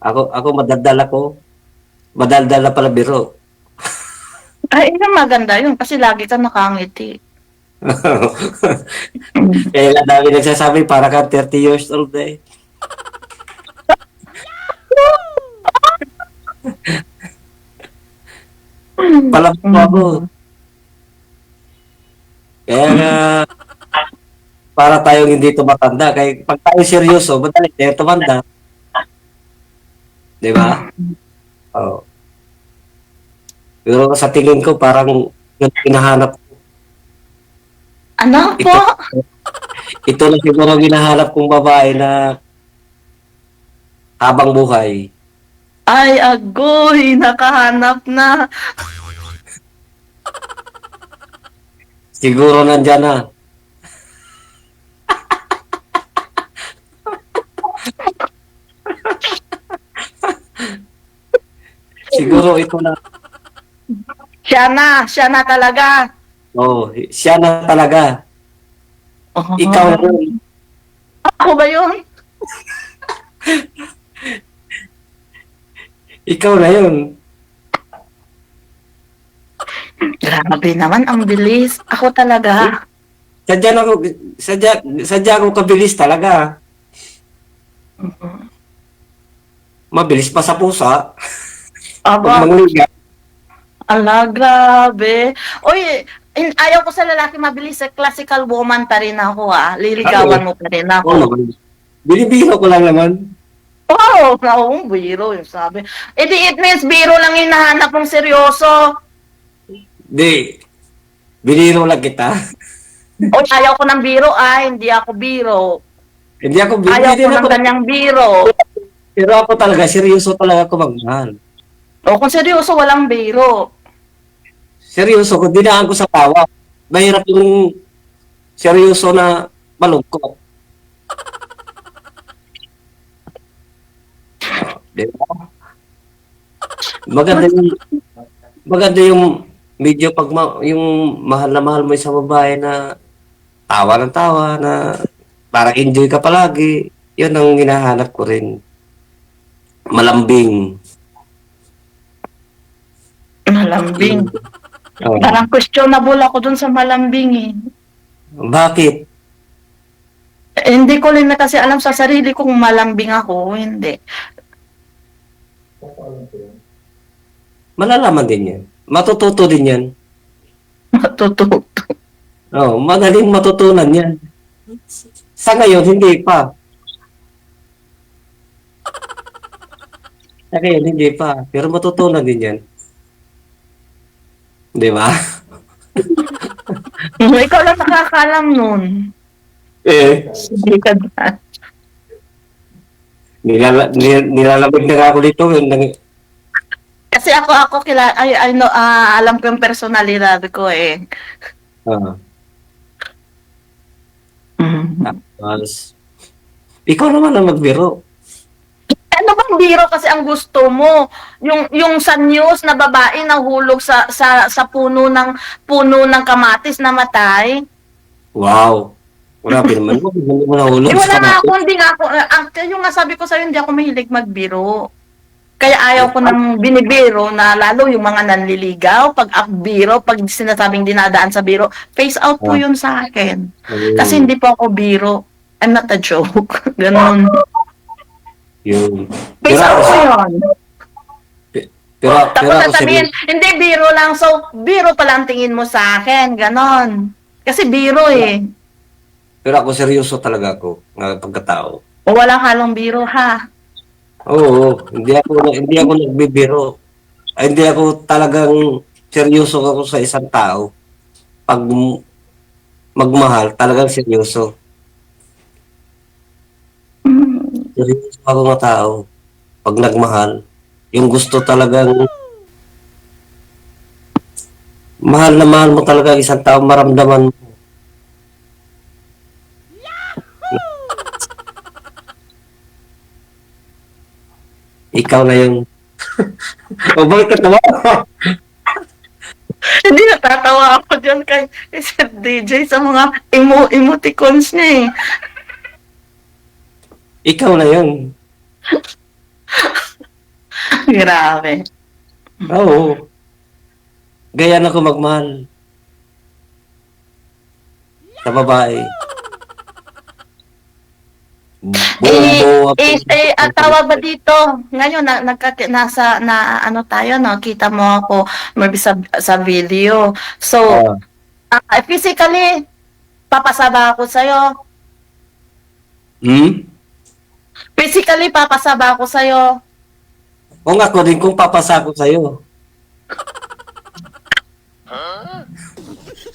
Ako madaldal ako. Madaldal na pala biro. Ay, yun maganda yun kasi lagi ka nakangiti. Kaya nga dami nagsasabi, para ka 30 years old eh. Palabas mo ako. Kaya nga, para tayong hindi tumatanda. Kaya pag tayo seryoso, madali tayo tumanda. Di ba? Oo. Pero sa tingin ko, parang yung hinahanap ko. Ano Ito, po? ito na siguro ang hinahanap kong babae na habang buhay. Ay, agoy, nakahanap na. Siguro nandyan na. Siguro ito na. Siya na talaga. Oh, siya na talaga. Ikaw na yun. Ako ba yun? Ikaw na yun. Grabe naman, ang bilis. Ako talaga. Sadya ako kabilis talaga. Mabilis pa sa pusa. Pag Aba, mangliga. ala, grabe. Uy, ayaw ko sa lalaki mabilis. Classical woman pa rin ako, ah. Liligawan mo pa rin Oo ako. naman. Binibiro ko lang naman. Oo, oh, biro yung sabi. Eh di it means biro lang hinahanap mong seryoso. Di. Biniro lang kita. O ayaw ko ng biro, ay, hindi ako biro. Hindi ako Ayaw hindi ko na ng ako. ganyang biro. Pero ako talaga, seryoso talaga ako magmahal. O kung seryoso, walang biro. Seryoso, kung dinaan ko sa tawa, mahirap yung seryoso na malungkot. Di ba? Maganda yung medyo yung mahal na mahal mo sa babae na tawa ng tawa na parang enjoy ka palagi. Yun ang hinahanap ko rin. Malambing. Malambing. Oh. Parang questionable ako dun sa malambing eh. Bakit? Hindi ko rin na kasi alam sa sarili kung malambing ako. Hindi. Malalaman din yan. Matututo din yan. Matututo. Oh, madaling matutunan yan. Sa ngayon, hindi pa. Sa ngayon, hindi pa. Pero matutunan din yan. Di ba? Ikaw lang nakakalam nun. Eh, Hindi ka na. nilalamig na nga ako dito. Kasi ako I know, alam ko yung personalidad ko eh. Ah, Mm. tapos, ikaw naman ang magbiro. Ano bang biro kasi ang gusto mo? Yung sa news na babae nahulog sa puno ng kamatis na matay? Wow. Grabe naman mo. Hindi mo nahulog Eh sa wala nga kamatis. ako, hindi nga ako, yung nga sabi ko sa'yo, hindi ako mahilig magbiro. Kaya ayaw ko ng binibiro na lalo yung mga nanliligaw, pag biro, pag sinasabing dinadaan sa biro, face out po yun sa akin. Kasi hindi po ako biro. I'm not a joke. Ganon. Yun. Face out po yun. Pero Tapos ako sasabihin, hindi biro lang. So, biro pala ang tingin mo sa akin. Ganon. Kasi biro eh. Pero ako seryoso talaga ako ng pagkatao. O walang halong biro ha. Oo, hindi ako nagbibiro. Ay, hindi ako talagang seryoso ako sa isang tao. Pag magmahal, talagang seryoso. Seryoso ako ng tao. Pag nagmahal, yung gusto talagang mahal na mahal mo talaga ang isang tao, maramdaman mo. Ikaw na yung... o bakit ka tawa? Hindi natatawa ako dyan kay Sir DJ sa mga emoticons niya eh. Ikaw na yun. Grabe. Oo. Gaya na ako magmahal. Sa babae. Ang tawag ba dito? Ngayon, nasa, na, ano tayo, no? Kita mo ako, maybe sa video. So, physically, papasaba ako sa'yo. Physically, papasaba ako sa'yo. Kung ako din kung papasa ko sa'yo.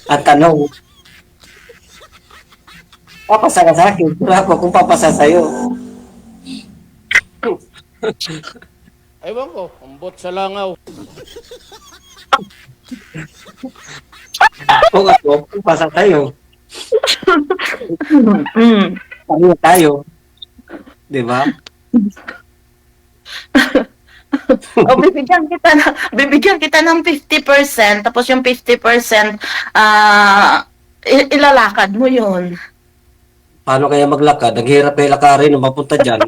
At tanong, papasa ka sa akin. Kung ako kung papasa sa'yo. Ewan ko, ambot sa langaw. Kung ako kung papasa sa'yo. Pareho tayo. Di ba? O bibigyan kita ng 50%, tapos yung 50% ilalakad mo yun. Paano kaya maglakad? Naghihirap kayo lakarin nung mapunta dyan.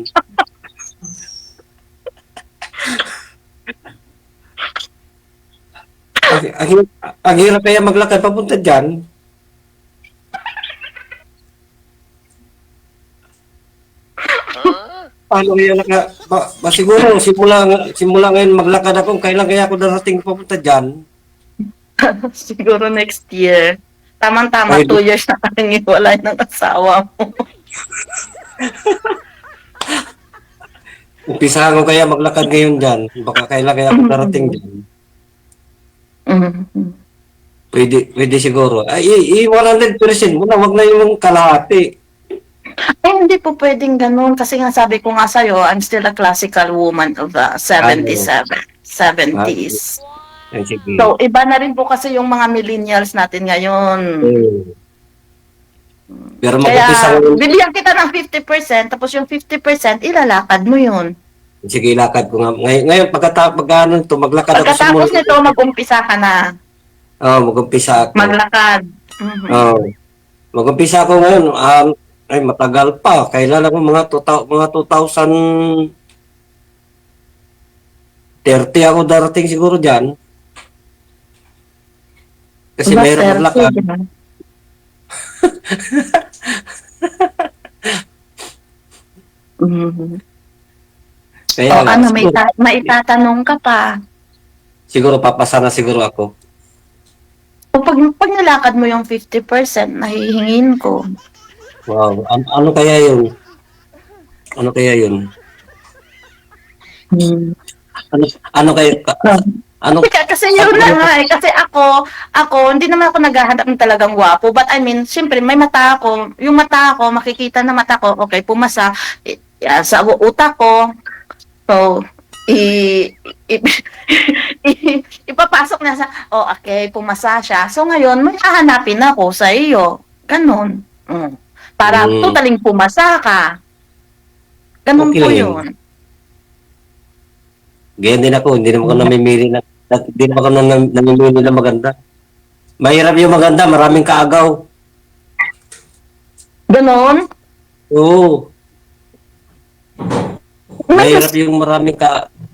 ang hirap kaya maglakad papunta dyan. Paano kaya siguro simula ngayon maglakad ako, kailan kaya ako darating papunta dyan? Siguro next year. Tamang-tama, 2 years na kami hiwalay ng asawa mo. Umpisahan ko kaya maglakad ngayon dyan. Baka kailan kaya ako darating dyan. Pwede siguro. Ay, 100% muna, wag na yung kalahati. Eh, hindi po pwedeng ganun. Kasi nga sabi ko nga sa'yo, I'm still a classical woman of the 70s. Sige. So, iba na rin po kasi yung mga millennials natin ngayon. Pero Kaya, bibigyan kita ng 50%, tapos yung 50%, ilalakad mo yun. Sige, lakad ko nga. Ngayon, maglakad ako Pagkatapos nito, mag-umpisa ka na. Mag-umpisa ako. Maglakad. Mag-umpisa ako ngayon. Ay, matagal pa. Kailan ako mga 2030 ako darating siguro dyan. Kasi mayroon maglakad. Kaya ano, may itatanong ka pa. Siguro papasa na siguro ako. O pag nilakad mo yung 50%, nahihingin ko. Wow. Ano kaya yun? Ano kaya yun? Ano kaya? Kasi yun na nga eh. Kasi ako, hindi naman ako naghahanap ng talagang gwapo. But I mean, siyempre, may mata ako. Yung mata ako, makikita na mata ko, okay, pumasa. Sa utak ko, so, ipapasok na sa, okay, pumasa siya. So ngayon, may hahanapin ako sa iyo. Ganon. Para totaling pumasa ka. Ganon Okay po lang yun. Ganyan din ako. Hindi naman ako namimili na maganda. Mahirap yung maganda. Maraming kaagaw. Ganon? Oo. Mahirap yung maraming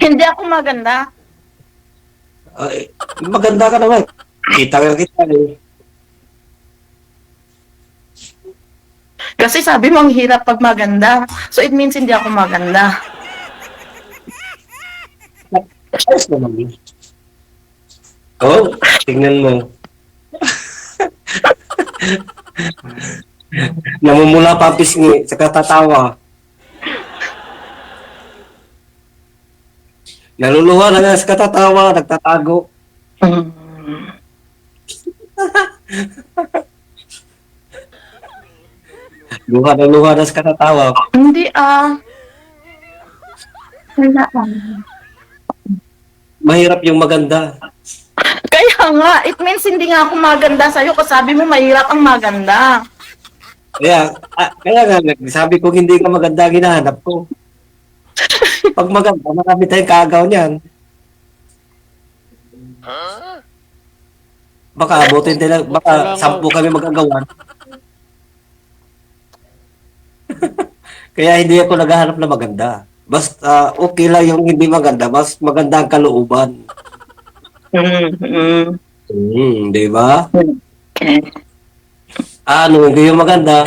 Hindi ako maganda. maganda ka naman. Kita eh. Kasi sabi mo, ang hirap pag maganda. So it means hindi ako maganda. Ayos naman. Tingnan mo. Namumula pa ang pisngi sa katatawa. Naluluha na nga sa katatawa, nagtatago. Luha na sa katatawa. Hindi Wala Mahirap yung maganda. Kaya nga, it means hindi nga ako maganda sa'yo kasi sabi mo mahirap ang maganda. Kaya nga, sabi ko hindi ka maganda, ginahanap ko. Pag maganda, marami tayong kaagaw niyan. Baka abutin nila, baka 10 kami magagawan. Kaya hindi ako naghahanap na maganda. Basta okay lang yung hindi maganda, mas maganda ang kalooban. Di ba? Okay. ano, hindi yung maganda.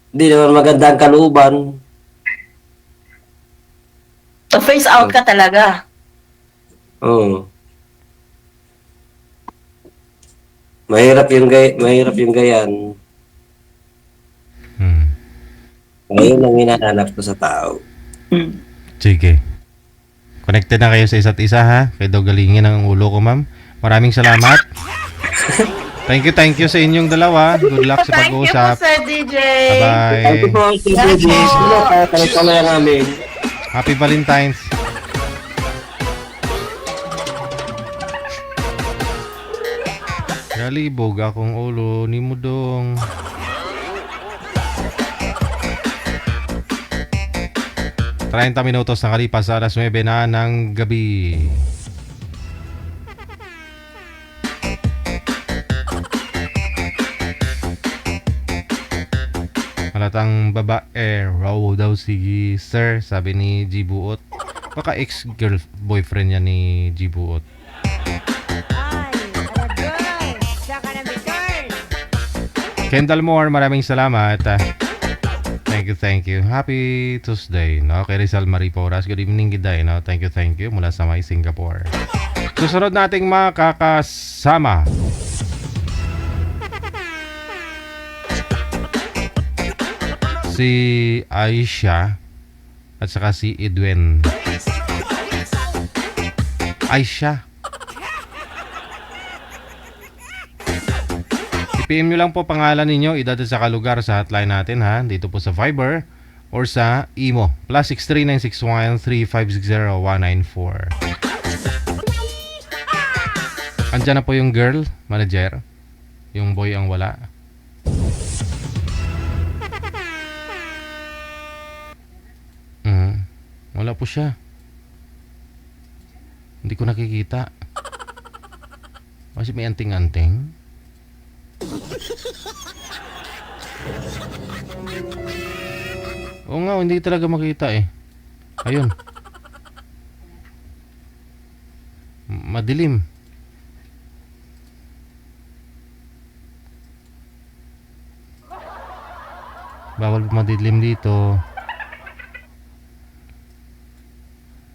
Hindi naman maganda ang kalooban. So, face out ka talaga. Oo. Mahirap yung gayan. Hmm. Ngayon ang hinahanap ko sa tao. Sige. Connected na kayo sa isa't isa ha. Kayo daw galingin ang ulo ko, ma'am. Maraming salamat. Thank you sa inyong dalawa. Good luck sa Thank you po, pag-uusap. Sir DJ. Thank you Bye-bye. po, Sir DJ. Kalito na lang namin. Happy Valentine's. Galibog akong ulo ni Mudong. Treinta minutos na kalipas sa alas 9 na ng gabi. Halatang babae, raw daw si Sir, sabi ni G Buot. Baka ex-boyfriend niya ni G Buot. Kendall Moore, maraming salamat. Thank you. Happy Tuesday, no? Kay Rizal Mariporas. Good evening, good day, no? Thank you. Mula sa may Singapore. Susunod nating makakasama. Si Aisha at saka si Edwin. Aisha. PM nyo lang po pangalan ninyo, edad at saka lugar sa hotline natin ha. Dito po sa Viber or sa Imo. +63961 3560194. Andiyan na po yung girl, manager. Yung boy ang wala. Wala po siya. Hindi ko nakikita. Kasi may anting-anting. Oo nga, hindi talaga makita eh. Ayun. Madilim. Bawal madilim dito.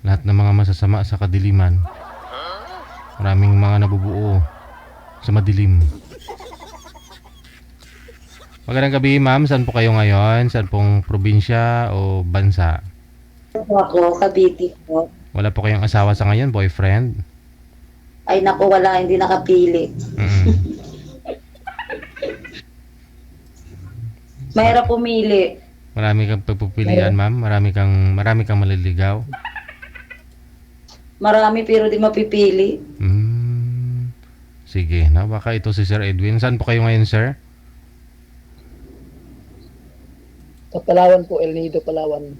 Lahat ng mga masasama sa kadiliman. Maraming mga nabubuo sa madilim. Magandang gabi, ma'am. Saan po kayo ngayon? Saan pong probinsya o bansa? Ako, Cavite po. Wala po kayong asawa sa ngayon, boyfriend? Ay naku, wala, hindi nakapili. Mahirap pumili. Marami kang pagpupilian, ma'am. Marami kang maliligaw. Marami pero di mapipili. Sige, na baka ito si Sir Edwin. Saan po kayo ngayon, sir? Sa Palawan po, El Nido, Palawan.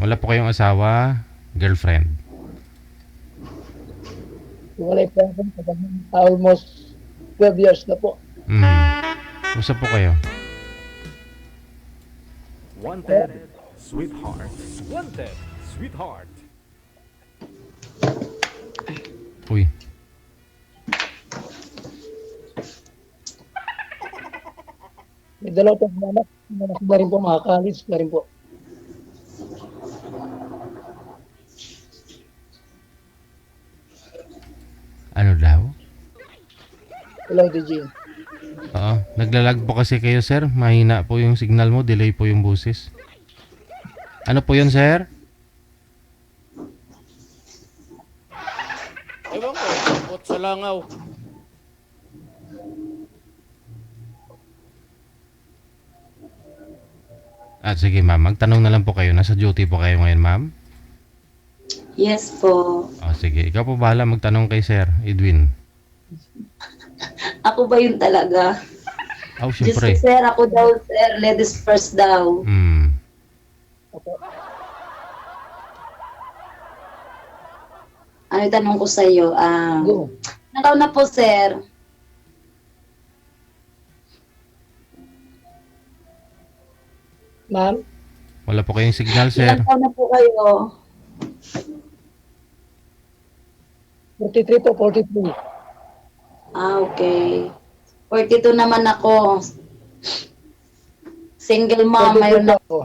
Wala po kayong asawa, girlfriend? Wala po ako, almost 12 years na po. Usap po kayo. Wanted, sweetheart. Wanted, sweetheart. Uy. May dalawa po mga anak. Mga anak na rin po, mga college na rin po. Ano daw? Hello, DJ. Oo. Naglalag po kasi kayo, sir. Mahina po yung signal mo. Delay po yung boses. Ano po yun, sir? Ewan ko, abot sa langaw. Sige, ma'am. Magtanong na lang po kayo. Nasa duty po kayo ngayon, ma'am? Yes po. Sige. Ikaw po bahala magtanong kay Sir Edwin. Ako ba yun talaga? Diyos ko, Siyempre. sir, ako daw, sir. Ladies first daw. Ano yung tanong ko sa'yo? Nakaw na po, sir. Ma'am? Wala po kayong signal, sir. Ilan taon na po kayo? 43 po, 43. Okay. 42 naman ako. Single mom, Pwede mayroon po na. ako.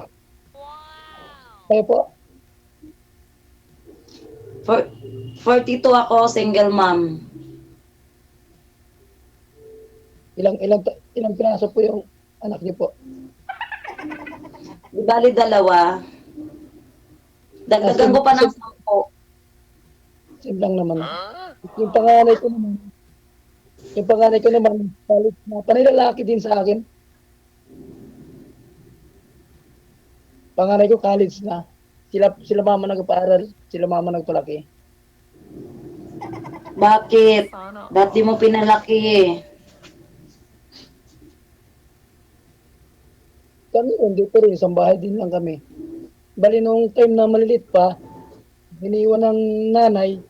Kayo po? For, 42 ako, single mom. Ilang piraso po yung anak niyo po? Di bali 2. Dagdagan ko pa ng 10. Same lang naman. Yung panganay ko naman, college na. Panilalaki din sa akin. Panganay ko college na. Sila mama nagpaaral, sila mama nagpalaki. Bakit? Ba't di mo pinalaki? Kami dito rin, isang bahay din lang kami. Bali nung time na malilit pa, iniwan ng nanay,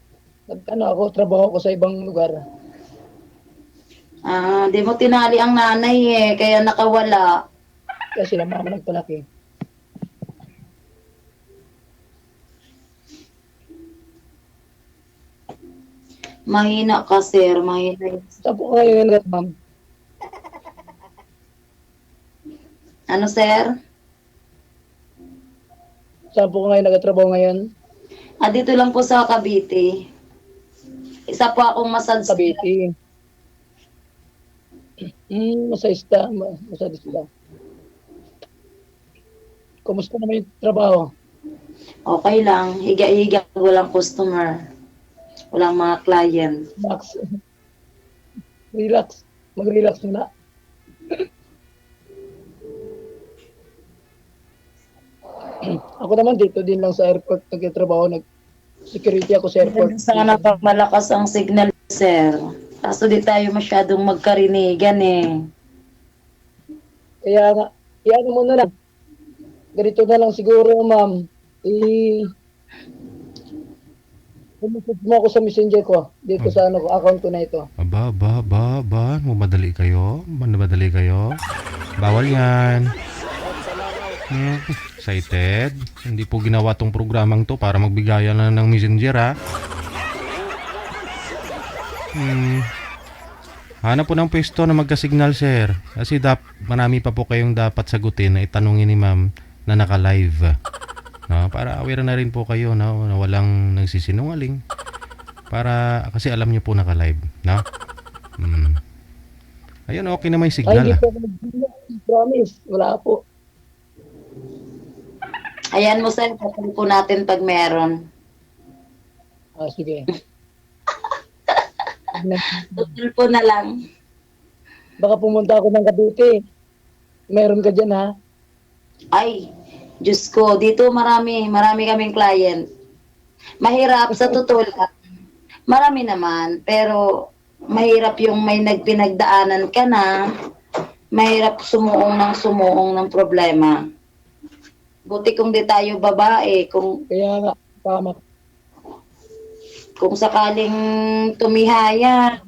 ako, trabaho ko sa ibang lugar. Ah, di mo tinali ang nanay kaya nakawala. Kaya sila mama nagpalaki. Mahina ka, sir. Mahina. Saan po kayo ngayon, ma'am? Ano, sir? Saan po kayo nagtatrabaho ngayon? Ah, dito lang po sa Cavite. Isa po akong massage. Cavite. Masayista. Masayista. Kumusta naman yung trabaho? Okay lang. Higa-higa. Walang customer. Walang mga client. Max. Relax. Mag-relax muna. Ako naman dito din lang sa airport nagtatrabaho. Security ako sa airport. Sana pag malakas ang signal, sir. Kaso di tayo masyadong magkarinigan Kaya nga, iyan mo na lang. Ganito na lang siguro, ma'am. Pumusod mo ako sa messenger ko. Dito sa account ko na ito. Aba. Madali kayo? Madali kayo? Bawal yan. Excited? Hindi po ginawa tong programang to para magbigayan na ng messenger, ha? Hanap po ng pwesto na magka-signal, sir. Kasi marami pa po kayong dapat sagutin na itanungin ni ma'am na naka-live. No? Para aware na rin po kayo, no? Na walang nagsisinungaling. Kasi alam niyo po naka-live. No? Ayun, okay naman yung Ay, signal. hindi po ako promise. Wala po. Ayan mo, sir. Patuloy po natin pag meron. Sige. Tutul po na lang. Baka pumunta ako ng Cavite. Meron ka dyan, ha? Ay, Diyos ko. Dito marami kaming client. Mahirap sa totoo lang. Marami naman. Pero mahirap yung may nagpinagdaanan ka na. Mahirap sumuong ng problema. Buti kung di tayo babae, Kaya nga, tama. kung sakaling tumihaya,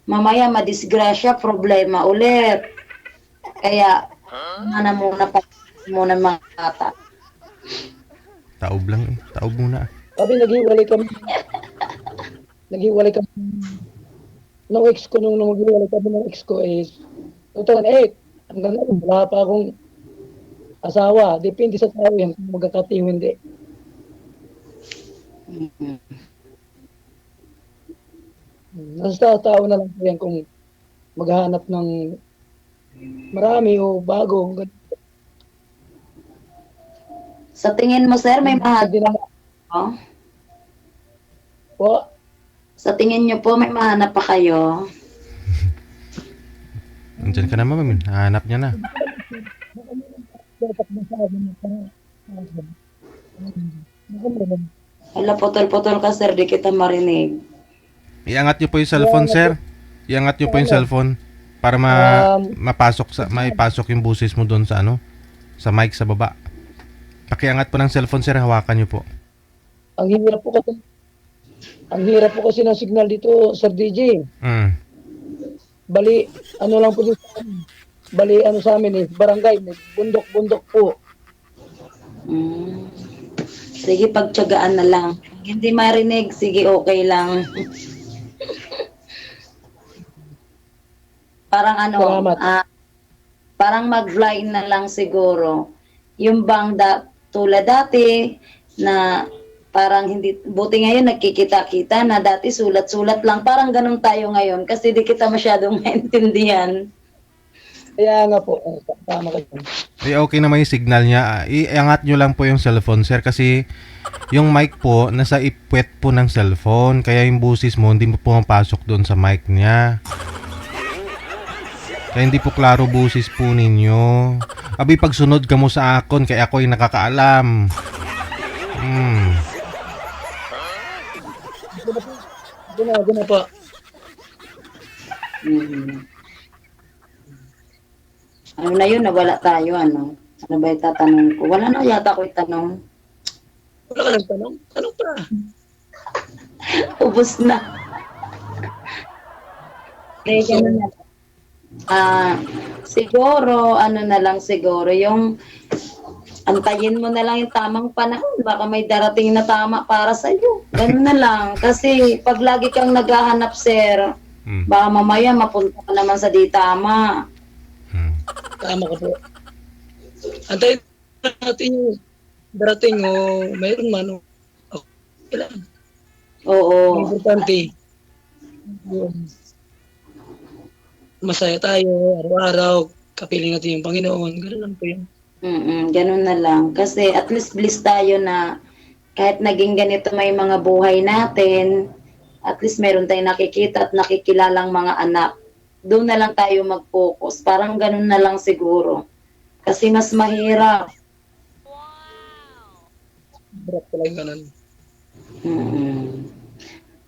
mamaya madisgrasya, problema ulit. Kaya, muna mga bata. Taob lang eh. Taob muna. Sabi, naghiwalay kami. Nung ex ko, nung maghiwalay kami ng ex ko is 2008. Hanggang ngayon, wala pa akong asawa. Depende sa tao yan kung magkakatiw hindi. Nasa tao na lang po yan kung maghahanap ng marami o bago. Sa tingin mo, sir, may Hindi mahanap na pa? po. Sa tingin nyo po, may mahanap pa kayo? Nandiyan ka na, ma'am. Hanap niya na. Dapat masabi mo pa. Wala, putol-putol ka, sir. Di kita marinig. Iangat niyo po yung cellphone, sir. Iangat niyo po yung cellphone para maipasok yung busis mo doon sa sa mic sa baba. Pakiangat po ng cellphone, sir. Hawakan niyo po. Ang hirap po kasi ng signal dito, Sir DJ. Bali, lang po dito. Bali, sa amin barangay, bundok-bundok po. Sige, pagtyagaan na lang. Hindi marinig, sige, okay lang. Parang Salamat. parang mag-fly na lang siguro. Yung bang tulad dati na parang hindi, buti ngayon nagkikita-kita na dati sulat-sulat lang. Parang ganun tayo ngayon kasi di kita masyadong maintindihan. Kaya nga po, tama ka dyan. Okay naman yung signal niya. Iangat nyo lang po yung cellphone, sir, kasi yung mic po, nasa ipwet po ng cellphone. Kaya yung busis mo, hindi mo pumapasok doon sa mic niya. Kaya hindi po klaro busis po ninyo. Abi, pagsunod ka mo sa akon, kaya ako yung nakakaalam. Guna po. Ano na yun, nawala tayo, ano? Ano ba yung tatanong ko? Wala na yata ko itanong. Wala ka ng tanong? Tanong pa. Ubus na. Eh, ganun na. Siguro, ano na lang siguro, yung antayin mo na lang yung tamang panahon. Baka may darating na tama para sa iyo. Ganun na lang. Kasi pag lagi kang naghahanap, sir, baka mamaya mapunta ka naman sa di tama. Tama ka po. Antayin natin yung darating o mayroon man. Okay lang. Oo. Importante. Masaya tayo, araw-araw. Kapiling natin yung Panginoon. Ganun lang po yun. Ganun na lang. Kasi at least blessed tayo na kahit naging ganito may mga buhay natin, at least meron tayong nakikita at nakikilalang mga anak. Doon na lang tayo mag-focus. Parang ganun na lang siguro. Kasi mas mahirap. Berat pala yung ganun.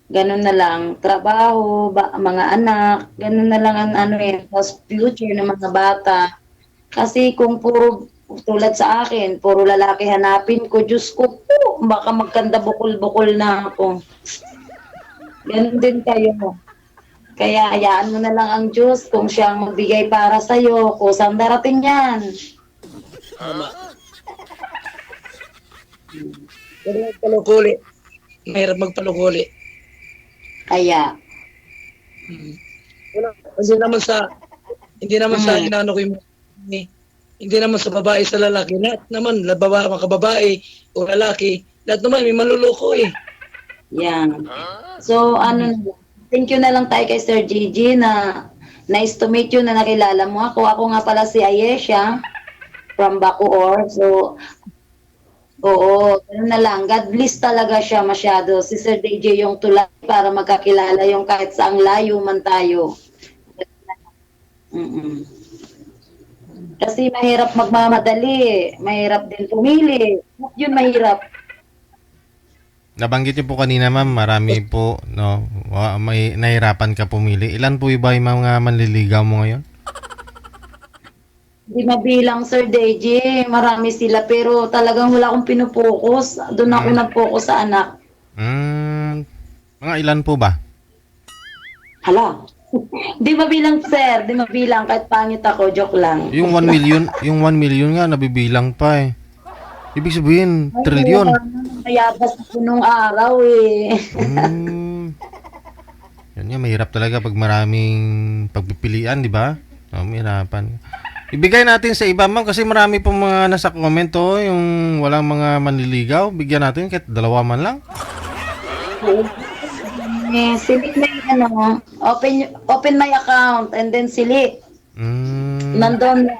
Ganun na lang. Trabaho, mga anak, ganun na lang ang tapos future ng mga bata. Kasi kung puro, tulad sa akin, puro lalaki hanapin ko, Diyos ko po, baka magkanda bukol-bukol na ako. Ganun din kayo. Kaya hayaan mo na lang ang Diyos kung siya ang magbigay para sa'yo, kusang darating yan. Tama. Pero magpalukuli. Mahirap magpalukuli. Kaya. Wala. Hindi naman sa inano ko yung hindi naman sa babae sa lalaki. Lahat naman, mga babae o lalaki, lahat naman may maluloko eh. Yan. So, thank you na lang tayo kay Sir Gigi na nice to meet you na nakilala mo ako. Ako nga pala si Ayesha from Bacoor. So, oo, ganun na lang. God bless talaga siya masyado. Si Sir DJ yung tulad para magkakilala yung kahit saang layo man tayo. Kasi mahirap magmamadali. Mahirap din pumili. Yun mahirap. Nabanggit niyo po kanina, ma'am, marami po, no, may nahirapan ka pumili. Ilan po iba yung mga manliligaw mo ngayon? Hindi mabilang, Sir DJ. Marami sila, pero talagang wala akong pinupokus. Doon ako nag-focus sa anak. Mga ilan po ba? Hala. Di mabilang, sir. Di mabilang. Kahit pangit ako, joke lang. Yung 1 million, yung 1 million nga, nabibilang pa eh. Ibig sabihin, trilyon. Nayabas ako nung araw eh. Yan nga, mahirap talaga pag maraming pagpipilian, di ba? Mahirapan. Ibigay natin sa iba, ma'am, kasi marami pong mga nasa comment, yung walang mga manliligaw. Bigyan natin kahit 2 man lang. Silik na yung open my account and then silik. Nandun.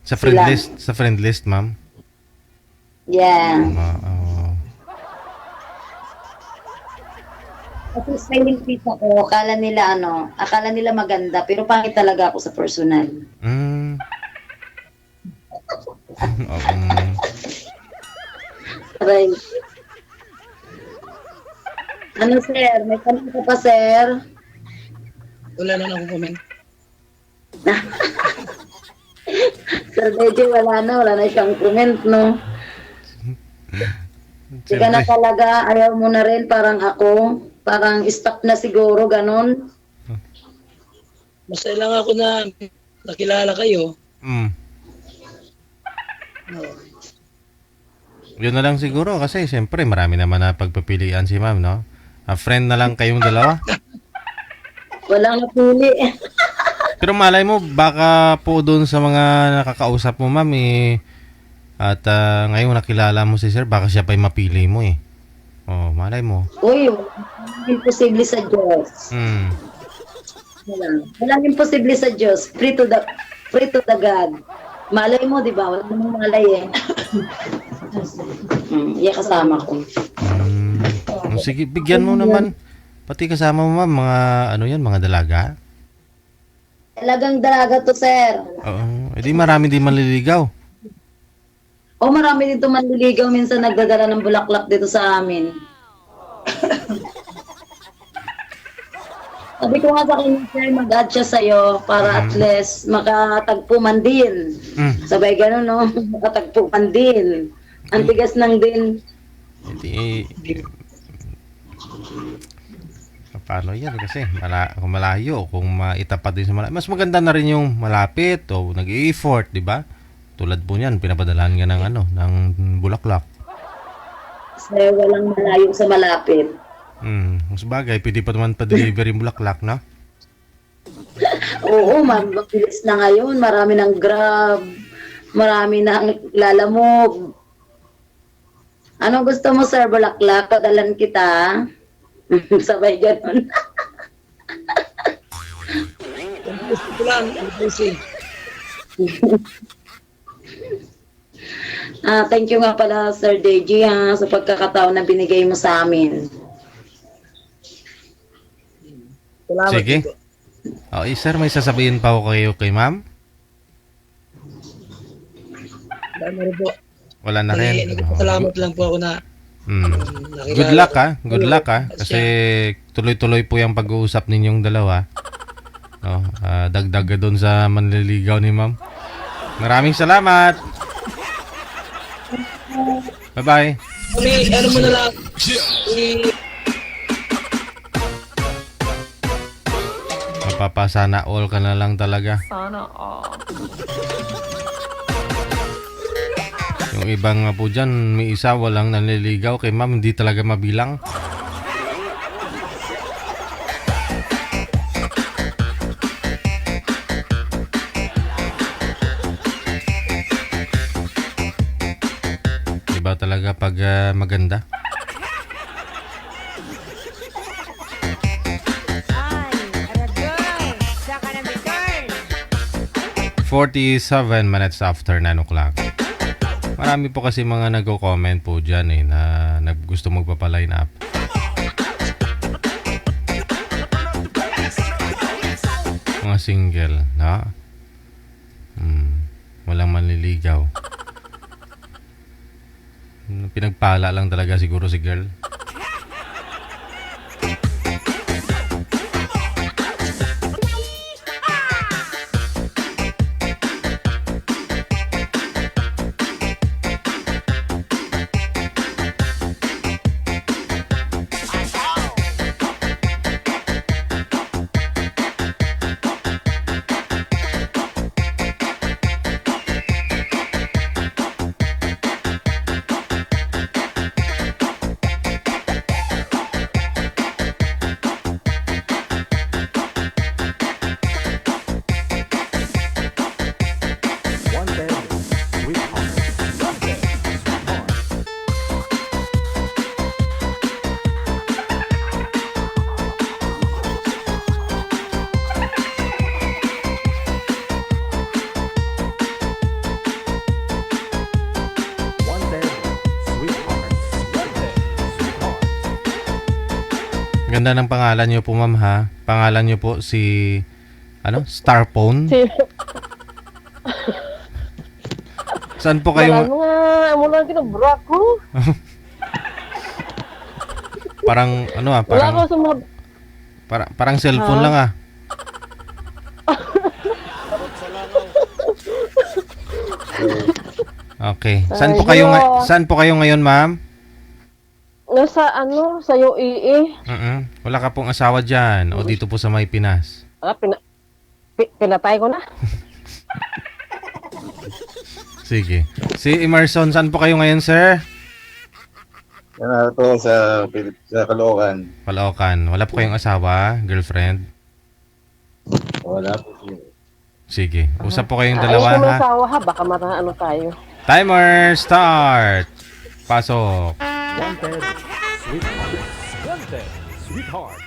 Sa friend list, ma'am. Yeah. Kasi smiling face ako, akala nila maganda, pero pangit talaga ako sa personal. Right. Ano, sir? May tanong ka pa, sir? Wala na akong comment. Sir Deji, wala na siyang comment, no? Hindi ka na talaga, ayaw mo na rin, parang ako. Parang stop na siguro, ganon. Masaya lang ako na nakilala kayo. Yun na lang siguro kasi siyempre marami naman na pagpapilian si ma'am, no? A friend na lang kayong dalawa. Walang napili. Pero malay mo, baka po doon sa mga nakakausap mo, ma'am, at ngayon nakilala mo si sir, baka siya pa yung mapili mo eh. Oh, malay mo. Uy, walang imposible sa Diyos. Hmm. Walang imposible sa Diyos. Free to the God. Malay mo, di ba? Wala namang malay eh. Iya kasama ko. Sige, bigyan mo naman. Pati kasama mo, ma'am, mga ano yan, mga dalaga. Talagang dalaga to, sir. Oo. Edi marami din manliligaw. O marami dito manliligaw, minsan nagdadala ng bulaklak dito sa amin. Sabi ko nga sa kanya, sir, mag-add siya sa'yo para at least makatagpo man din. Sabay gano'n, no? Makatagpo man din. Ang tigas ng din. Hindi, paano yan kasi kung malayo, kung maitapat din sa malayo, mas maganda na rin yung malapit o nag-i-effort, di ba? Tulad po niyan, pinapadalan ka ng ng bulaklak. Sir, walang malayo sa malapit. Mas bagay, pwede pa naman pa-deliver yung bulaklak, no? Oo, mabilis na ngayon. Marami ng Grab. Marami ng lalamog. Ano gusto mo, sir? Bulaklak? Padalan kita. Sabay ganun. Gusto lang, busy. Thank you nga pala, Sir Deji, sa pagkakataon na binigay mo sa amin. Salamat. Sige. Dito. Okay, sir, may sasabihin pa ako kayo kay ma'am? Dahil na rin po. Wala na rin. Nagpapasalamat lang po ako na nakilala Good luck, ko. ha? Good luck, ha? Kasi tuloy-tuloy po yung pag-uusap ninyong dalawa. No, dagdag doon sa manliligaw ni ma'am. Maraming salamat. Bye-bye. Ano mo na lang. Mapapasana all ka na lang talaga. Sana all. Yung ibang nga po dyan, may isa walang nanliligaw kay ma'am, hindi talaga mabilang. Iba talaga pag maganda. Ay, 47 minutes after 9 o'clock. Marami po kasi mga nagko-comment po dyan na gusto magpapaline up. Mga single, no? Walang manliligaw. Pinagpala lang talaga siguro si girl. Ganda ng pangalan niyo po, ma'am, ha? Pangalan niyo po si Starphone? Saan po kayo? Amo lang kinabra ko. Parang Wala ko sa mga... parang cellphone lang, ah. Okay. Saan po kayo ngayon, ma'am? Nasa sa UAE. Wala ka pong asawa diyan o dito po sa may Pinas? Pinatay ko na. Sige. Si Emerson, saan po kayo ngayon, sir? Ito sa Caloocan. Caloocan. Wala po kayong asawa, girlfriend? Wala po siya. Sige, usap po kayong Ayos dalawa naman ha. asawa ha, baka ano tayo. Timer start. Pasok. Wanted, sweetheart. Wanted, sweetheart.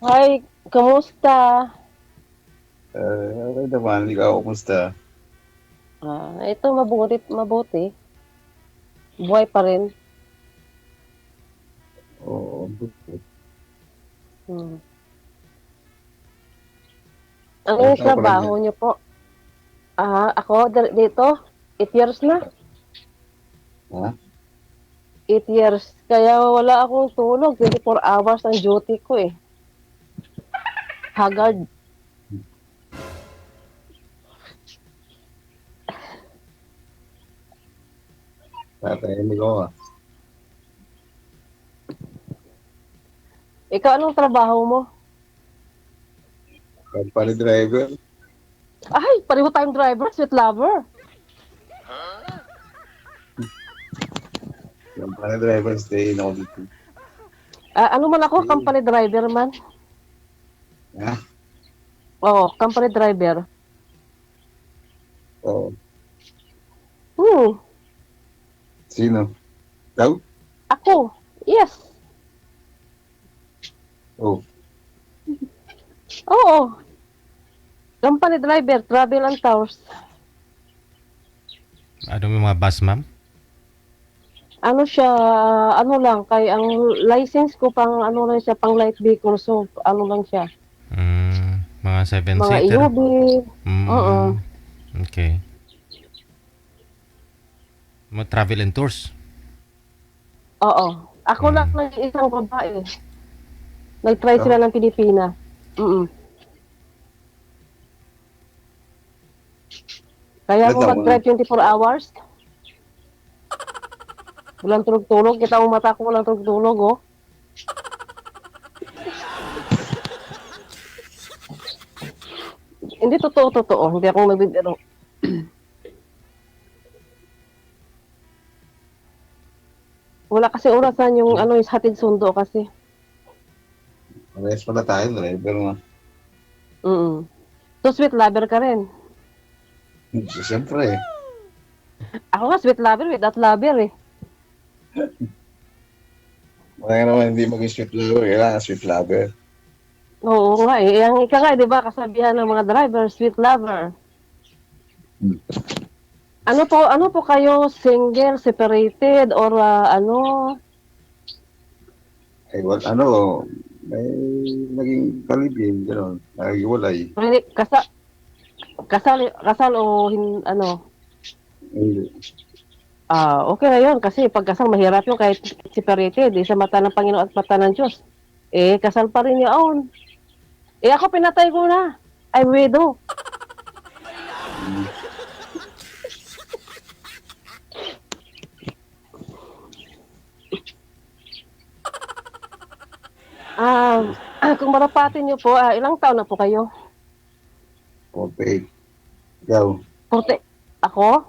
Hi, kamusta? Okay naman, ikaw, kumusta? Ito mabuti. Buhay pa rin. Oo. Hmm. Ano yung Saan ka trabaho niyo po? Ako dito, 8 years na. Ha? 8 years. Kaya wala akong tulog. 24 hours ang duty ko eh. Haggard. Tatahimik ako ah. Ikaw, anong trabaho mo? Company driver. Ay, pareho tayong driver, sweet lover. Company driver, stay in ako dito. Ano man ako, company driver man. Ha? Oo, company driver. Oo. Sino? Ikaw? Ako, yes. Oo. Oo. Company driver, travel and tours. Ano yung mga bus, ma'am? Ano siya, ano lang, kay ang license ko pang ano lang siya, pang light vehicle, so ano lang siya. Mga Mga 7-seater. EUV. Oo. Okay. Mga travel and tours. Oo. Ako lang ng isang babae. Nag-try sila ng Pilipina. Kaya ako mag-drive 24 hours. Walang tulog-tulog. Kita mo mata ko, walang tulog-tulog, oh. Hindi totoo. Hindi ako nagbibiro. Wala kasi orasan yung ano, is hatid sundo kasi. Parehas pala tayo, driver nga. So, sweet lover ka rin. Siyempre. Ako nga, sweet lover without lover eh. Kaya naman hindi maging sweet lover, kailangan sweet lover. Oo nga eh. Ang ika nga, di ba, kasabihan ng mga driver, sweet lover. Ano po kayo, single, separated, or ano? May naging kalibin, gano'n, nagiwalay. Kasal o ano? Hindi. Okay na yun, kasi pag kasal, mahirap yun kahit separated, sa mata ng Panginoon at mata ng Diyos. Kasal pa rin yun. Ako pinatay ko na. I'm widow. Kung marapatin niyo po, ilang taon na po kayo? 48. Ikaw? 40. Ako?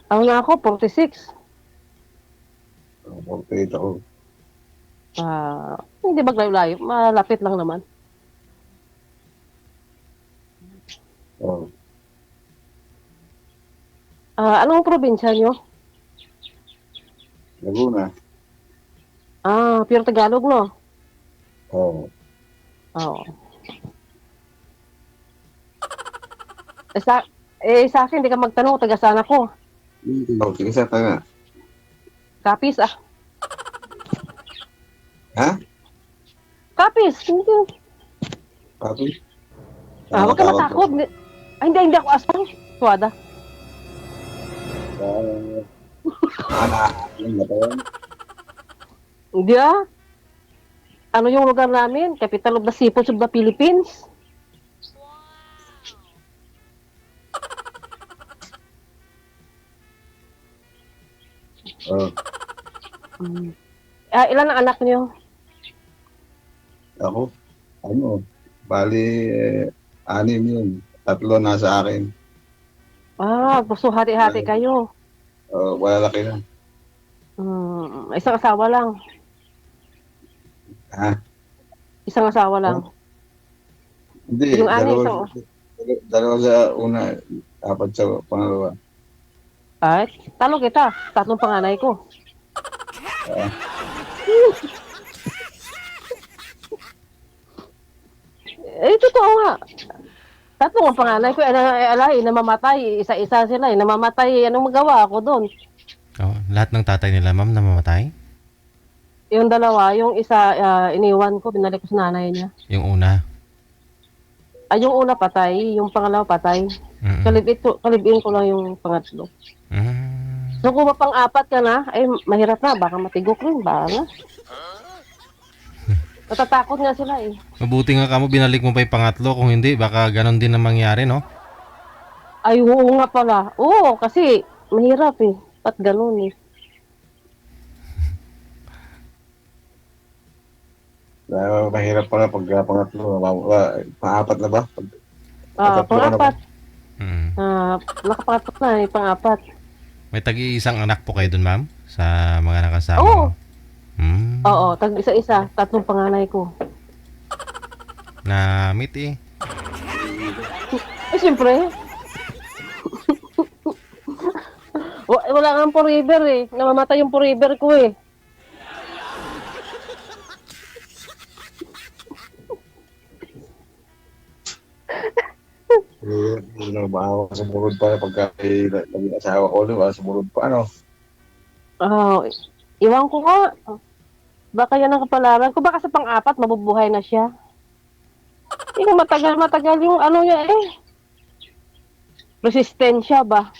Ano na ako? 46. 48 ako. Hindi maglayo-layo. Malapit lang naman. Oo. Anong probinsya niyo? Laguna. Pure Tagalog, no? Oo. Oo. Sa akin, hindi ka magtanong, taga saan ako. Sige, sa tanga. Kapis, Ha? Kapis, hindi. Papi? Huwag ka matakot. Hindi ako aswang. Suwada. Hindi Ano yung lugar namin? Capital of the Seafoods of the Philippines. Ilan ang anak niyo? Ako? Bali, 6 yun. 3 nasa akin. Gusto hati-hati kayo. Malalaki na. Isang asawa lang. Ha? Isang asawa lang. Hindi, Yung ani, Dalawa sa una, apat sa pangalawa. Ay, talo kita. Tatlong panganay ko. Ah, Eh, totoo nga. Tatlong ang panganay ko. Alay, namamatay. Isa-isa sila. Namamatay. Anong magawa ako doon? Oh, lahat ng tatay nila, ma'am, namamatay? Yung dalawa, yung isa, iniwan ko. Binalik ko sa nanay niya. Yung una. Ay, yung una patay. Yung pangalawa patay. Mm-mm. Kalibin ko lang yung pangatlo. Mm. So, kung mapang-apat ka na, ay, mahirap na. Baka matigok rin. Baka na. Natatakot nga sila eh. Mabuti nga kamo binalik mo pa yung pangatlo. Kung hindi, baka ganon din ang mangyari, no? Ay, oo nga pala. Oo, kasi mahirap eh. At ganun eh. mahirap pala pag pangatlo. Pang-apat na ba? Pang-apat. Mm. Nakapangapat na eh, pang-apat. May tagi-isang anak po kayo dun, ma'am? Sa mga nakasama Oo. mo? Mm. Oo, isa-isa. Tatlong panganay ko. Na-meet eh. Eh, siyempre. Wala nga forever eh. Namamatay yung forever ko eh. Maawa sumunod pa pagka naging asawa ko, diba? Sumunod pa, ano? Iwan ko nga. Baka yan ang kapalaran ko. Baka sa pang-apat, mabubuhay na siya. Yung matagal yung ano niya eh. Resistensya ba?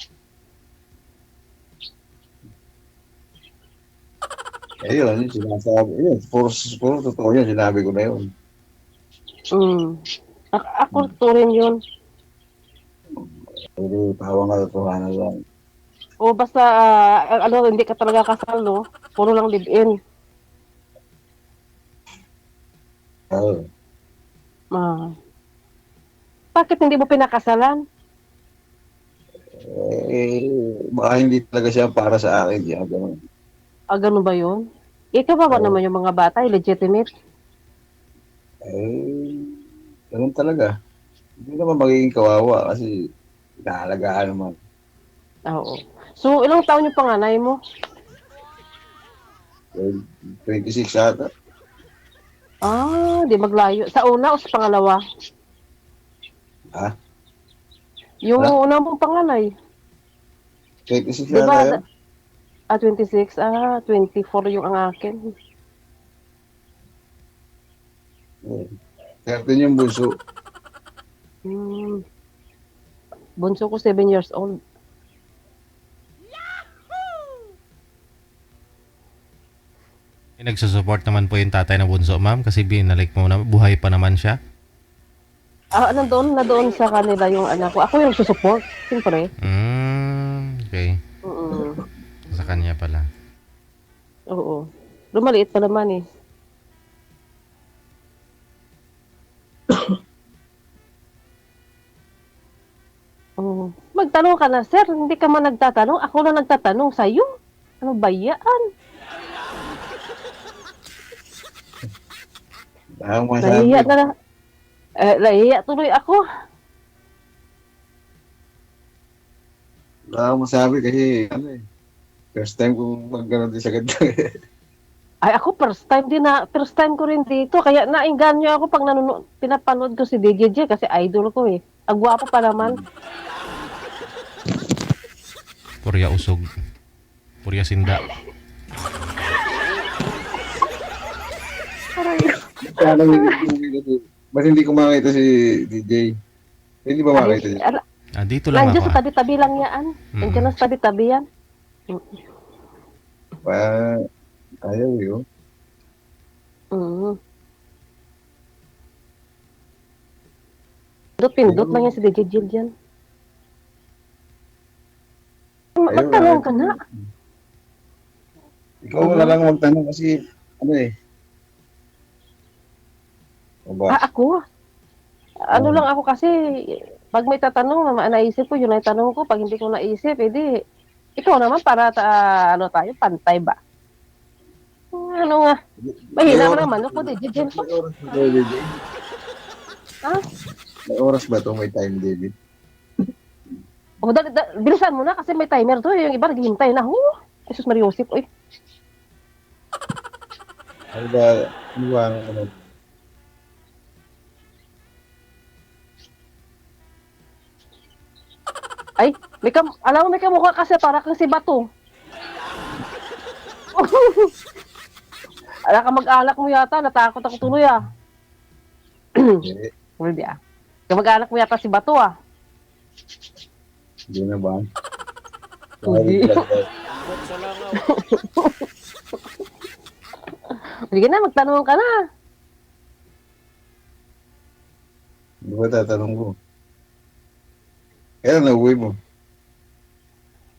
Ayun, yung sinasabi. Yun, puro totoo yun, sinabi ko na yun. Ako to rin yun. Pero tawang katotohanan lang. O basta, hindi ka talaga kasal, no? Puro lang live-in. Oo. Bakit hindi mo pinakasalan? Baka hindi talaga siya para sa akin. Yan, ganun. Ganun ba yun? Ikaw ba naman yung mga bata, legitimate? Ganun talaga. Hindi naman magiging kawawa kasi inaalagaan naman. Oo. So, ilang taon yung panganay mo? 26 ata. Di maglayo. Sa una o sa pangalawa? Ha? Yung Wala. una mong panganay. 26 Diba? ata yan. 26. 24 yung ang akin. 13 yung bunso. Bunso ko 7 years old. Nagsusupport naman po yung tatay na bunso, ma'am, kasi binalik mo na, buhay pa naman siya. Nandoon sa kanila yung anak ko. Ako yung susupport, siyempre. Okay. Sa kanya pala. Oo. Lumaliit pa naman eh. Magtanong ka na, sir. Hindi ka man nagtatanong. Ako na nagtatanong sa'yo. Ano ba yan? Nahiya na lang. Nahiya tuloy ako. Wala akong masabi kasi first time kong mag-ganon din sa ganda. Ay, ako first time ko rin dito. Kaya nainganyo ako pag pinapanood ko si DJJ kasi idol ko eh. Ang gwapo pa naman. Purya usog. Purya sinda. Ba't hindi ko makita si DJ? Hindi ba makita siya? Dito lang Nandiyan ako. sa tabi-tabi lang yan. Nandiyan lang sa tabi-tabi yan. Ayaw yun. Pindot lang yan si DJ Jill dyan. Magtanong ka na. Ikaw na lang magtanong kasi Ako? Lang ako kasi pag may tatanong, naisip ko, yun ay tanong ko. Pag hindi ko naisip, edi ikaw naman para tayo, pantay ba? Ano nga? Mahina ka naman. Ako, DJ Jill. May oras ba ito? May time limit? O, bilisan mo na kasi may timer to. Yung iba naghihintay na. Jesus Mariosip, oy. Ano ba? Ano ba? Ano? Ay, alam mo may kamukha kasi para kang si Bato. Ala ka mag-alak mo yata, natakot ako tuloy Hindi. Hindi Kamag-alak mo yata si Bato Hindi na ba? Hindi. Ambot sa langaw. Sige na, magtanong ka na. Hindi ba tatanong ko? Kailan na-uwi mo?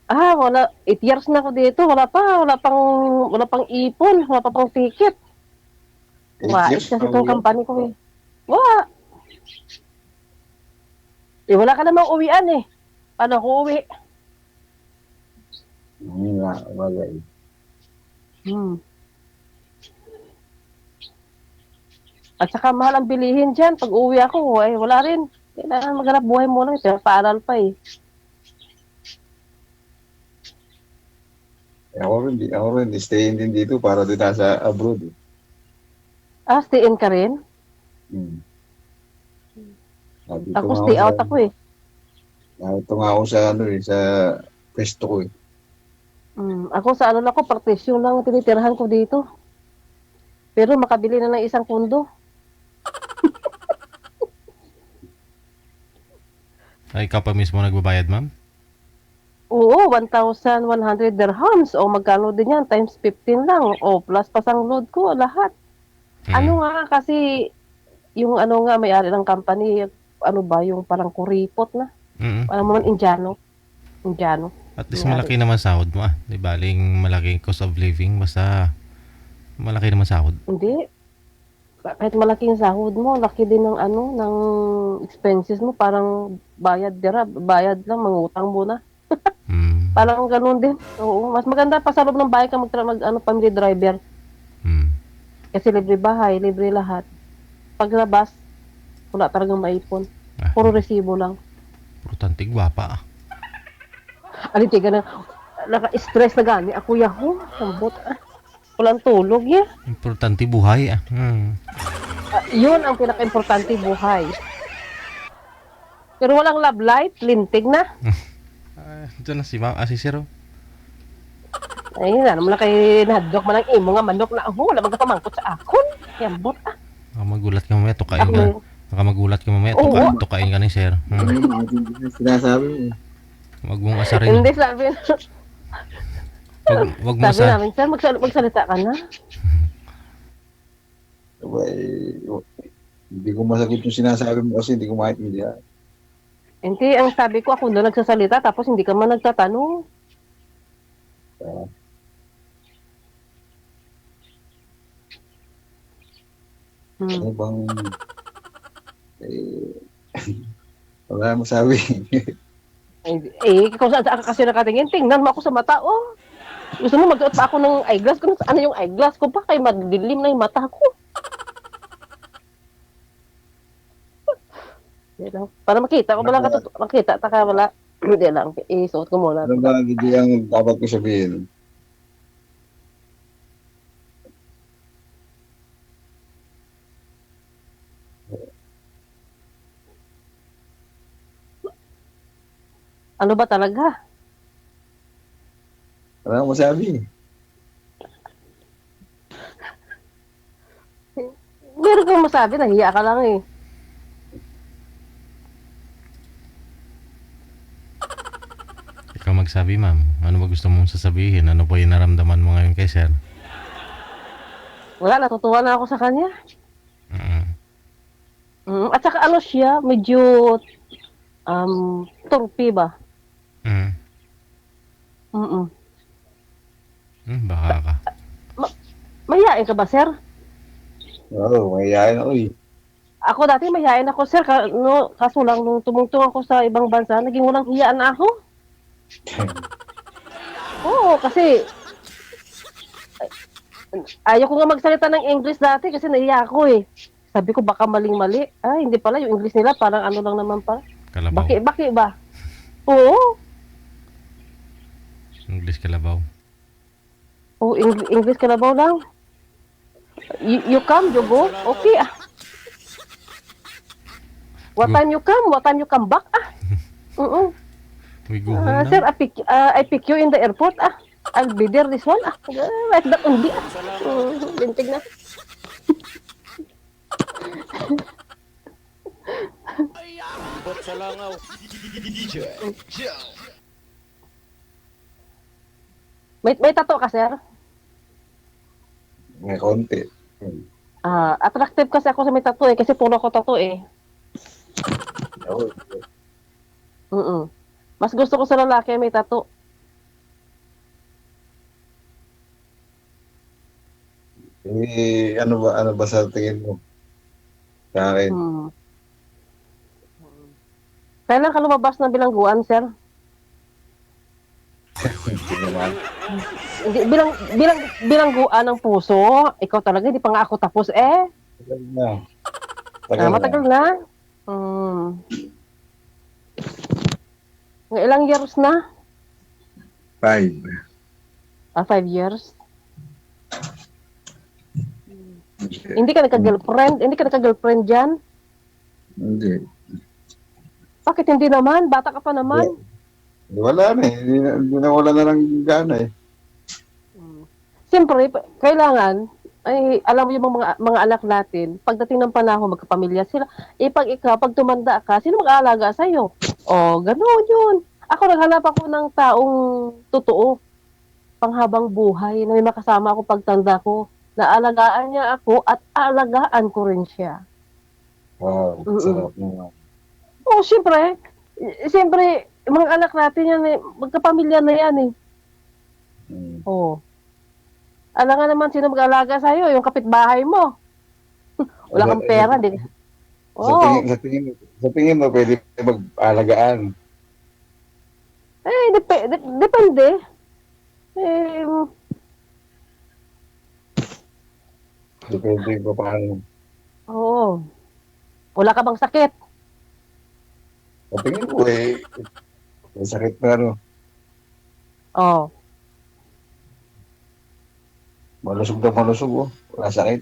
Wala. 8 years na ako dito. Wala pang ipon. Wala pa pang ticket. Wait kasi itong company ko Wala. Wala ka namang uwian Paano ako uwi? Hindi nga, bagay. At saka mahal ang bilihin dyan. Pag uwi ako, wala rin. Kailangan maghanap buhay muna. Paaral pa Ako rin, stay din dito para dito sa abroad. Stay in ka rin? Ako stay out ako Ito nga ako sa sa pwesto ko Ako sa partition lang tinitirahan ko dito. Pero makabili na ng isang kondo. Ay, ikaw pa mismo nagbabayad, ma'am? Oo, 1,100 dirhams. O magkano din yan? Times 15 lang. O plus pasang load ko, lahat. Ano nga kasi, yung may-ari ng company, yung parang kuripot na. Parang naman Indiano. At least malaki naman sahod mo Di ba? Malaking cost of living. Basta malaki naman sahod. Hindi. Kahit malaking sahod mo, laki din ng ng expenses mo, parang bayad lang, mangutang muna. Parang ganun din. Oo, mas maganda pa sa loob ng bahay ka family driver. Kasi libre bahay, libre lahat. Paglabas, wala talagang maipon. Puro resibo lang. Importante, gwapa Alitiga na, naka-stress na gani. Ako yaho, sambot Walang tulog Importante buhay Yun ang pinaka-importante buhay. Pero walang love life, lintig na. Diyan na si ma'am, si Sir. Ay, naman lang kay nahadlok man ang imo nga manok na wala magpamangkot sa akon. Yambot Magulat ka mamaya, tukain ka. Magulat ka mamaya, tukain ka ni Sir. Sinasabi mo. Wag mong asarin. Hindi, sabi Wag mo sabi namin, Sir, magsalita ka na. Hindi ko masagot yung sinasabi mo kasi hindi ko maintindihan. Hindi, ang sabi ko, ako doon nagsasalita tapos hindi ka man nagtatanong. Ano bang... wala mo sabi. Kung saan ka kasi nakatingin, tingnan mo ako sa mata, Gusto mo magsuot pa ako ng eyeglass? Kung ano yung eyeglass ko pa, kay madilim na yung mata ko. Para makita ko wala makita ta ka wala. Hindi lang, isuot ko muna. Ano ba hindi ang dapat ko sabihin? Ano ba talaga? Wala mo sabi. Meron kang masabi, nahiya ka lang Ikaw magsabi, ma'am. Ano ba gusto mong sasabihin? Ano po yung naramdaman mo ngayon kay Sir? Wala, natutuwa na ako sa kanya. At saka siya, medyo turpi ba? Baka ka. Mahihain ka ba, Sir? Oo, mahihain ako Ako dati mahihain ako, Sir. Kaso lang, nung tumungtong ako sa ibang bansa, naging walang hiyaan na ako. Oo, kasi ayaw ko nga magsalita ng English dati kasi nahiya ako Sabi ko, baka maling-mali. Ay, hindi pala. Yung English nila, parang ano lang naman pala. Kalabaw. Baki ba? Oo. English kalabaw. Oo, English kalabaw lang. You come, you go? Okay ah. What time you come back ah. We go home na. Sir, I pick you in the airport ah. I'll be there this one ah. Like that only ah. Lintig na. Ambot sa langaw. May tattoo ka, sir? May konti. Attractive kasi ako sa may tattoo kasi puro ko tattoo Oo. Mas gusto ko sa lalaki may tattoo. Ano ba sa tingin mo? Sa akin. Kailan ka lumabas ng bilangguan, sir? Hindi naman. Hindi, bilangguan ng puso. Ikaw talaga, hindi pa nga ako tapos Tagal na. Matagal na. Ng ilang years na? 5. 5 years. Hindi ka nagka-girlfriend dyan? Hindi. Bakit hindi naman? Bata ka pa naman. Wala na eh. Hindi na wala na lang gana eh. Siyempre, kailangan, ay alam mo yung mga anak natin, pagdating ng panahon, magkapamilya sila. Pag ikaw, pag tumanda ka, sino mag-aalaga sa'yo? Gano'n yun. Ako, naghanap ako ng taong totoo, panghabang buhay, na may makasama ako pagtanda ko, na alagaan niya ako at alagaan ko rin siya. Wow, sarap naman. Siyempre, mga anak natin yan magkapamilya na yan Alangan naman sino mag-alaga sa'yo, yung kapitbahay mo. Wala kang pera, di ka. Sa tingin mo, pwede mag-alagaan. Depende. Depende pa paano. Wala ka bang sakit? Sa tingin mo may sakit na malusog na malusog Wala sakit.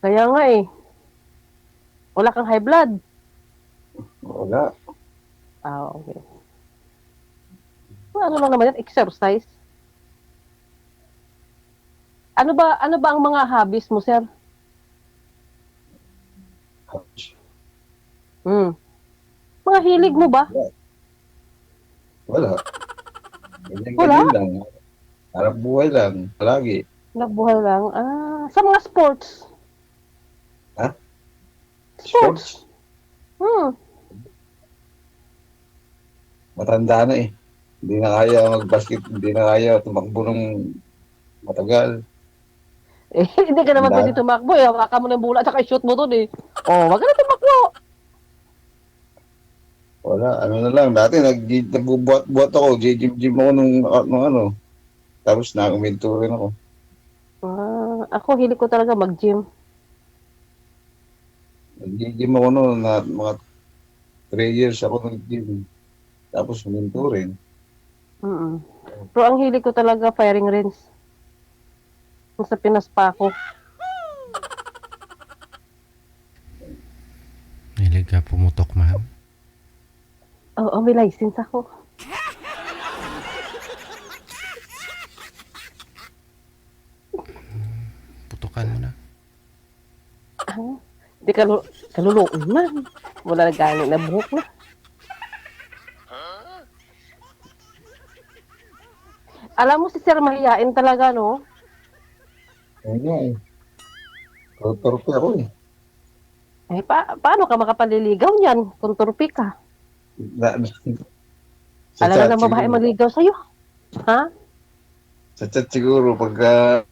Kaya nga wala kang high blood? Wala. Okay. Ano lang naman yan? Exercise? Ano ba ang mga hobbies mo, sir? Mga hilig mo ba? Wala. Wala? Lang. Harap buhay lang. Palagi. Nagbuhay lang. Sa mga sports? Ha? Sports? Matanda na Hindi na kaya mag-basket. Hindi na kaya tumakbo ng matagal. Hindi ka naman pwede tumakbo Hawakan mo ng bola at shoot mo doon wag ka na tumakbo. Wala. Ano na lang. Dati nagbubuhat ako. Gym ako nung Tapos na-uminto rin ako. Ako, hilig ko talaga mag-gym. Nag-gym ako noon na mga 3 years ako nag-gym. Tapos uminto rin. Pero ang hilig ko talaga firing range. Sa Pinas pa ako. Hilig ka pumutok, ma'am? Oo, may license ako. Putukan mo na. Hindi kaluluon man. Wala na gano'n na buhok na. Alam mo si Sir mahihain talaga, no? Ayun Torpe ako Paano ka makapaliligaw niyan kung turpi ka? Alam na ng babae maligaw sa'yo. Ha? Sa chat siguro pagka...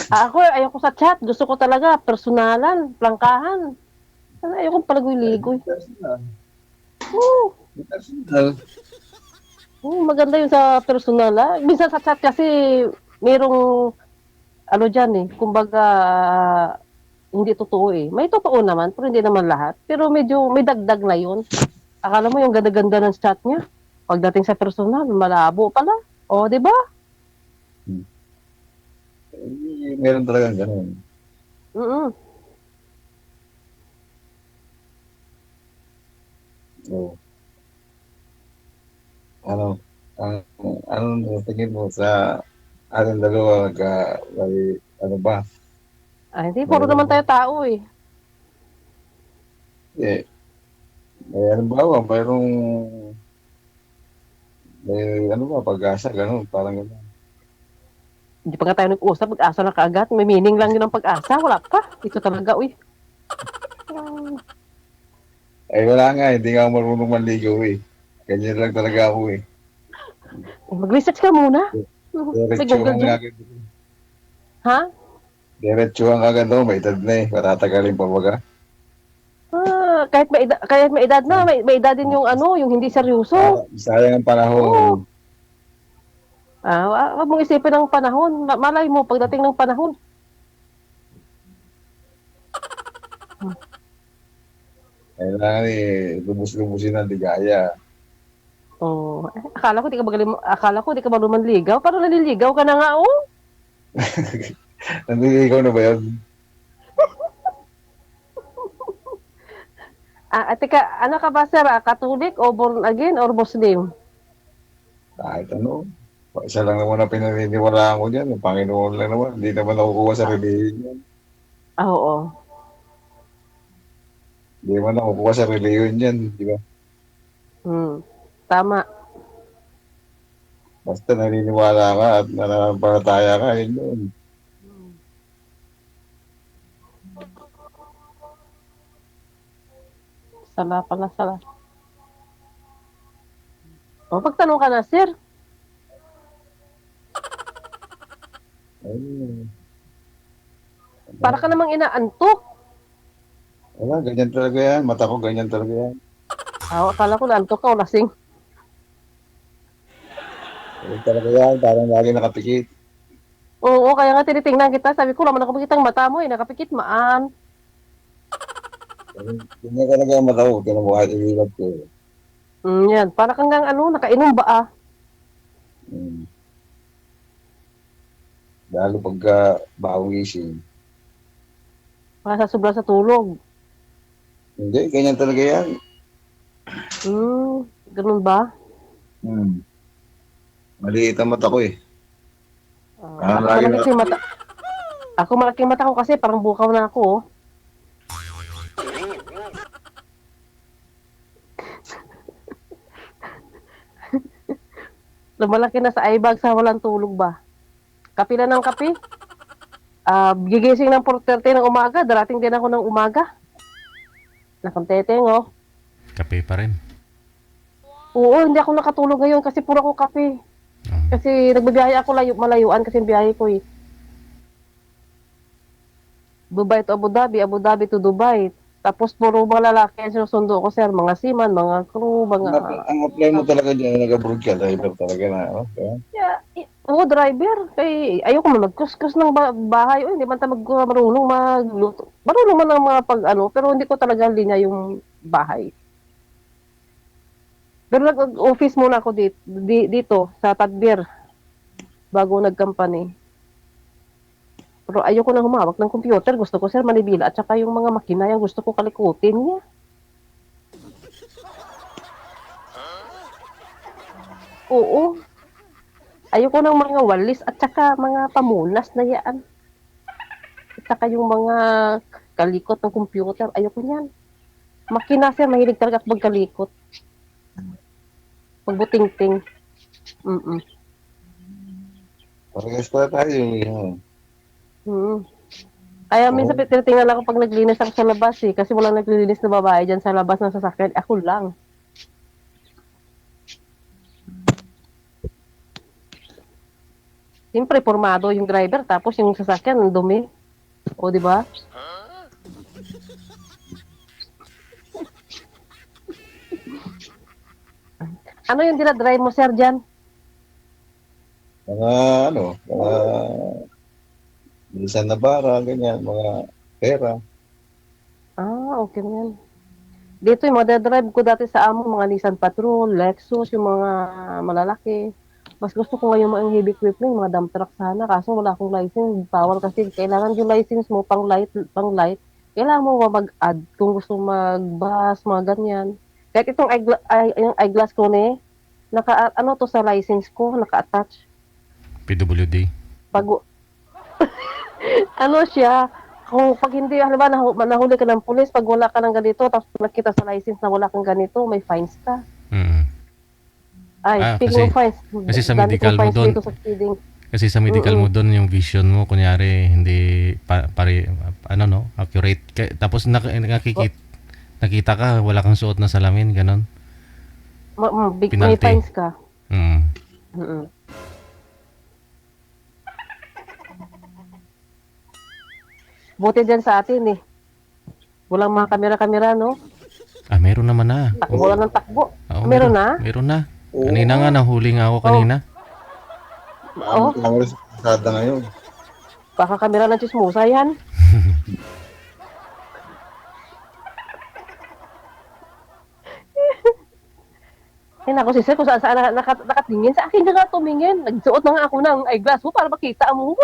Ako, ayoko sa chat. Gusto ko talaga personalan, plangkahan. Ayoko palagoy-ligoy. Maganda yun sa personal. Minsan sa chat kasi merong kumbaga Hindi totoo eh. May totoo naman, pero hindi naman lahat. Pero medyo may dagdag na yun. Akala mo yung ganda-ganda ng chat niya. Pagdating sa personal, malabo pala. O, di ba? Meron talagang ganun. Mm. Oo. Ano, ano tingin mo sa ating dalawa ano ba? Hindi, puro naman tayo tao eh. Eh, ano ba, may ano ba, pag-asa, ganun, parang gano'n. Hindi pa nga tayo nag-usap, pag-asa na kaagad. May meaning lang yun ang pag-asa. Wala pa. Ito talaga, uy. Wala nga, hindi nga ako marunong manligaw eh. Ganyan lang talaga ako eh. Mag-research ka muna. May Google Diretsuhan dyan. agad. Ha? Diretsuhan agad ako, may edad na eh. Patatagalin pa baga. Kahit may edad na, may edad din yung yung hindi seryoso. Sayang ang panahon. Wag mong isipin ang panahon. Malay mo, pagdating ng panahon. Kailangan lubos-lubusin ang ligaya. Akala ko di ka marunong manligaw. Parang naliligaw ka na nga, oh. Nanliligaw na ba yun? Teka, ano ka ba, sir? Catholic o born again or Muslim? Kahit ano. Isa lang naman ang pinaniniwalaan ko dyan. Ang Panginoon lang naman. Hindi naman nakukuha sa religion yan. Oo. Hindi naman nakukuha sa religion yan. Di ba? Tama. Basta naniniwala ka at nananampalataya ka. Yun yun. Sala pala, sala. Pagtanong ka na, sir. Para ka namang inaantok. Wala, ganyan talaga yan. Mata ko ganyan talaga yan. Akala ko naantok ka o lasing. Ganyan talaga yan. Parang lagi nakapikit. Oo, kaya nga tinitingnan kita. Sabi ko, naman nakapikit ang mata mo eh. Nakapikit maan. Ganyan talaga ang mata ko. Kaya mo kahit ililap ko. Yan. Para kang nakainom ba ah? Lalo pagka bagong gising. Para sa sobra sa tulog. Hindi, ganyan talaga yan. Ganun ba? Maliit ang mata ko eh. Ako malaking mata ko kasi parang bukaw na ako. Oh. Lumalaki na sa eyebag sa walang tulog ba? Kapi na ng kapi? Gigising ng 4:30 ng umaga. Darating din ako ng umaga. Nakanteteng, oh. Kape pa rin. Oo, hindi ako nakatulog ngayon kasi puro ako kape. Kasi nagbibiyahe ako malayuan kasi biyahe ko eh. Dubai to Abu Dhabi, Abu Dhabi to Dubai. Tapos puro mga lalaki ang sinusundo ko, sir. Mga seaman, mga crew, mga... Ang apply mo talaga dyan, nag-abroad ka, driver talaga na. Oo, driver. Kaya ayoko man magkuskus ng bahay. Hindi man tayo marunong magluto. Marunong man ang mga pero hindi ko talaga linya yung bahay. Pero nag-office muna ako dito sa Tadbir bago nag-company. Pero ayoko nang humawak ng computer. Gusto ko, sir, manibila. At saka yung mga makina, yung gusto ko kalikutin niya. Oo. Ayoko ng mga walis at saka mga pamunas na yan. At saka yung mga kalikot ng computer. Ayoko niyan. Makina, sir, mahilig talaga ako magkalikot. Magbuting-ting. Parehas pala tayo. Kaya minsan tinitingnan ako pag naglinis ako sa labas eh. Kasi walang naglilinis na babae dyan sa labas ng sasakyan. Ako lang. Siyempre, formado yung driver. Tapos yung sasakyan, ang dumi. O, di ba? Ano yung dinadrive mo, sir, dyan? Mga Nissan Navara, ganyan, mga pera. Okay na yan. Dito yung mga drive ko dati sa amo, mga Nissan Patrol, Lexus, yung mga malalaki. Mas gusto ko ngayon mga heavy equipment, yung mga dump truck sana. Kaso wala akong license. Bawal kasi kailangan yung license mo pang light. Kailangan mo mag-add kung gusto mag-bus, mga ganyan. Kahit itong yung eyeglass ko ano to sa license ko, naka-attach. PWD. Pag ano siya, kung pag hindi, halimbawa nahuli ka ng pulis, pag wala ka ng ganito, tapos nakita sa license na wala kang ganito, may fines ka. Mm. Speaking of fines, kasi sa dami medical kong mo fines doon, dito sa speeding. kasi sa medical mo doon, yung vision mo, kunyari, hindi accurate. Tapos nakita ka, wala kang suot na salamin, ganon. May Penalty. fines ka. Mm. Mm-mm. Buti dyan sa atin walang mga kamera-kamera, no? Meron naman na. Takbo lang ng takbo. Oo, Meron na? Meron na. Kanina nga, nahuli nga ako kanina. Oo. Ang responsibilidad ngayon. Baka kamera ng chismosa yan. Nako si Sir, kung saan nakatingin. Sa akin na nga tumingin. Nagsuot na nga ako ng eyeglass mo para makita mo.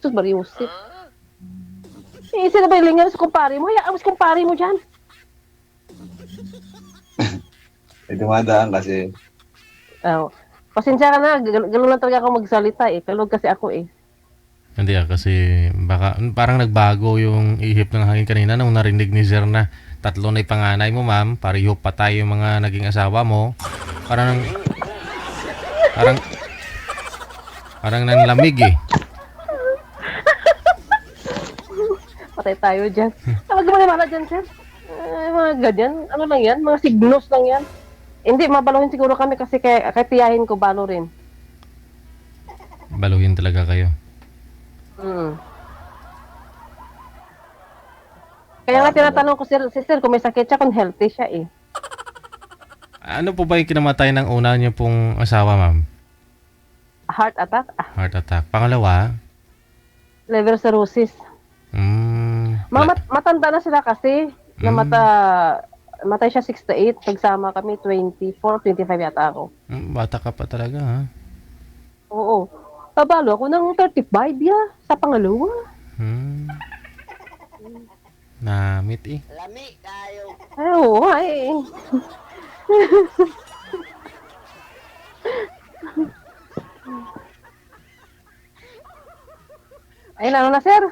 Sus, Mariusip. Sino ba yung lingan sa kumpare mo? Hayaan mo sa kumpare mo dyan. Dumadaan kasi. Pasensya ka na. Ganun lang talaga ako magsalita Kalog kasi ako Hindi kasi baka parang nagbago yung ihip ng hangin kanina nung narinig ni Sir na 3 na panganay mo, ma'am. Pareho pa tayo yung mga naging asawa mo. Parang nanlamig Patay tayo dyan. Wag mo naman dyan, Sir. Mga ganyan. Ano lang yan? Mga signos lang yan. Hindi, mabaluhin siguro kami kasi kay tiyahin ko balo rin. Baluhin talaga kayo. Kaya nga tinatanong ko si Sir kung may sakit siya, kung healthy siya Ano po ba yung kinamatay ng una niyo pong asawa, ma'am? Heart attack? Heart attack. Pangalawa? Liver cirrhosis. Matanda na sila kasi. Namatay siya 68. Pagsama kami 24, 25 yata ako. Bata ka pa talaga, ha? Oo. Pabalo ako ng 35 sa pangalawa. Namit Lami kayo. Oo, Ay, ano na, Sir?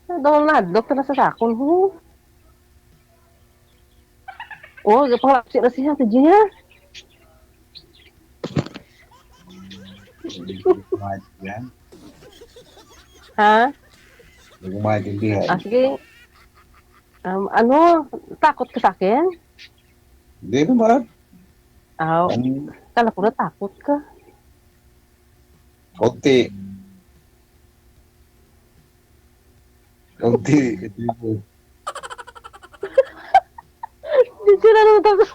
Doon na, doktor na sa sakon. Pangalapsi na siya, Tadya. Ha? Hindi ko maintindihan. Sige. Takot ka sa akin? Hindi naman. Kala ko na takot ka. Konti. Hindi sila naman takot.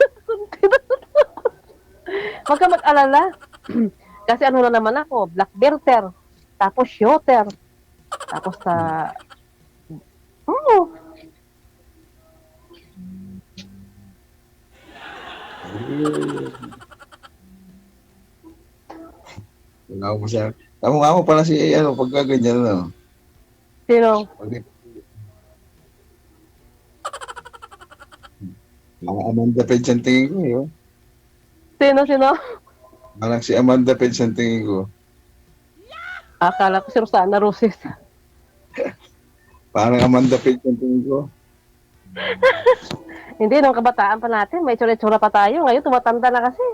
Huwag ka mag-alala. Kasi ano na naman ako, black belter, tapos shooter, tapos Wala ko siya. Tama nga mo pala si pagka ganyan, Sino? Mga Amanda Page ang tingin ko, Sino? Parang si Amanda Page ang tingin ko. Akala ko si Rosana Roses. Parang Amanda Page ang tingin ko. Hindi, nung kabataan pa natin, may tsura-tsura pa tayo. Ngayon, tumatanda na kasi.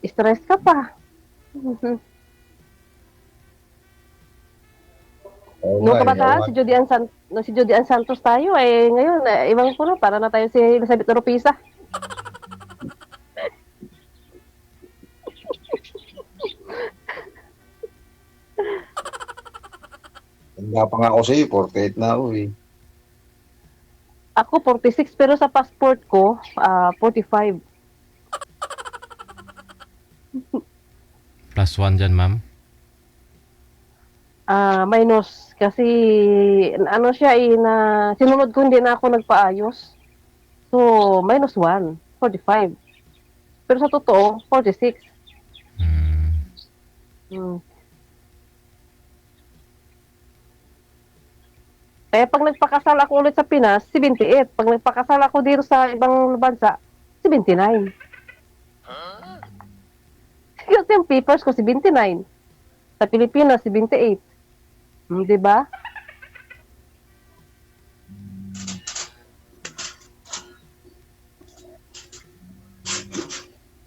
Stress ka pa. Nung kabataan, si Judy Ann Santos tayo, ngayon, ibang ko na, para na tayo si Elizabeth Oropisa. Tanda pa nga ako sa'yo, 48 na ako Ako, 46, pero sa passport ko, 45. +1 dyan, ma'am. Minus kasi ano siya na sinunod ko hindi na ako nagpaayos. So, minus 1, 45. Pero sa totoo, 46. Hmm. Kaya pag nagpakasal ako ulit sa Pinas, 78. Pag nagpakasal ako dito sa ibang bansa, 79. Kasi yung papers ko, 79. Sa Pilipinas, 78. Di ba?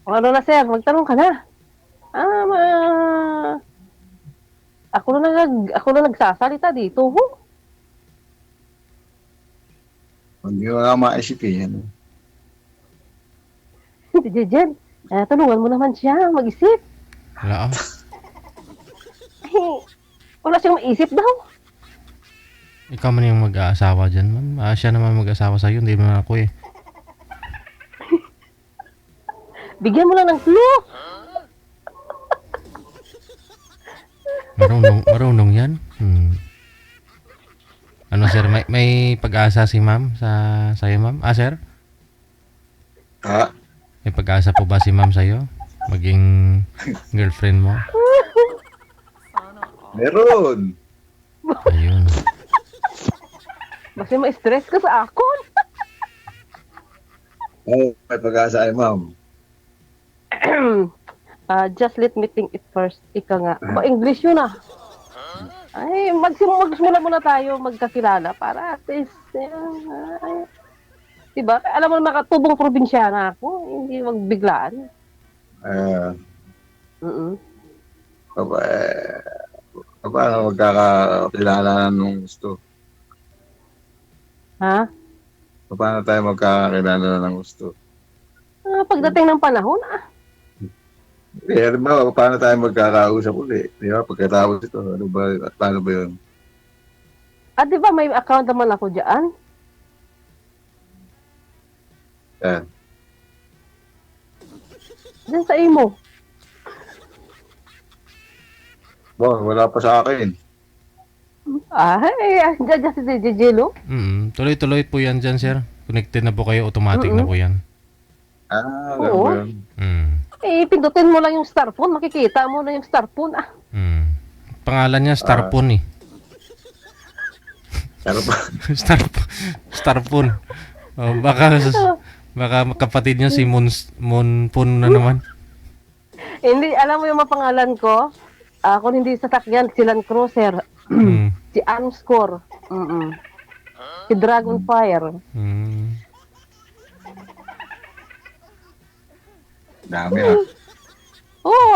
O ano na, sir? Magtanong ka na. Ako na nagsasalita dito. Hindi ko na maisip eh. Ano? Hindi, Jen. Tulungan mo naman siya mag-isip. Wala. Wala siyang maisip daw. Ikaw man yung mag-aasawa dyan, ma'am. Siya naman mag-aasawa sa'yo, hindi naman ako eh. Bigyan mo lang ng clue. Marunong yan. Ano sir, may pag-asa si ma'am sa'yo ma'am? Sir? May pag-asa po ba si ma'am sa'yo? Maging girlfriend mo? Meron! Ayun. Kasi ma-stress ka sa akon. Oo, may pag-asa ay ma'am. Just let me think it first. Ika nga. English yun ah. Ay, magsimula muna tayo magkakilala para at least, diba? Alam mo, makatubong probinsyana ako. Hindi magbiglaan. Paano magkakakilala nung gusto? Ha? Paano tayo magkakakilala ng gusto? Pagdating ng panahon, Ano ba, paano tayo magkakausap ulit? Di ba? Pagkatapos ito, ano ba, paano ba yun? di ba may account naman ako dyan? Yan. Diyan sa imo. Wala pa sa akin. Diyan si Jejelo. Tuloy-tuloy po yan dyan, sir. Connected na po kayo, automatic na po yan. Ganun ba yun? Pindutin mo lang yung star phone, makikita mo na yung star phone. Pangalan niya, Starphone eh. Starphone. Baka kapatid niyo si Moonphone na naman. Hindi, alam mo yung mga pangalan ko? Kung hindi sasakyan, si Land Cruiser. Si Amscore. Si Dragonfire. Dami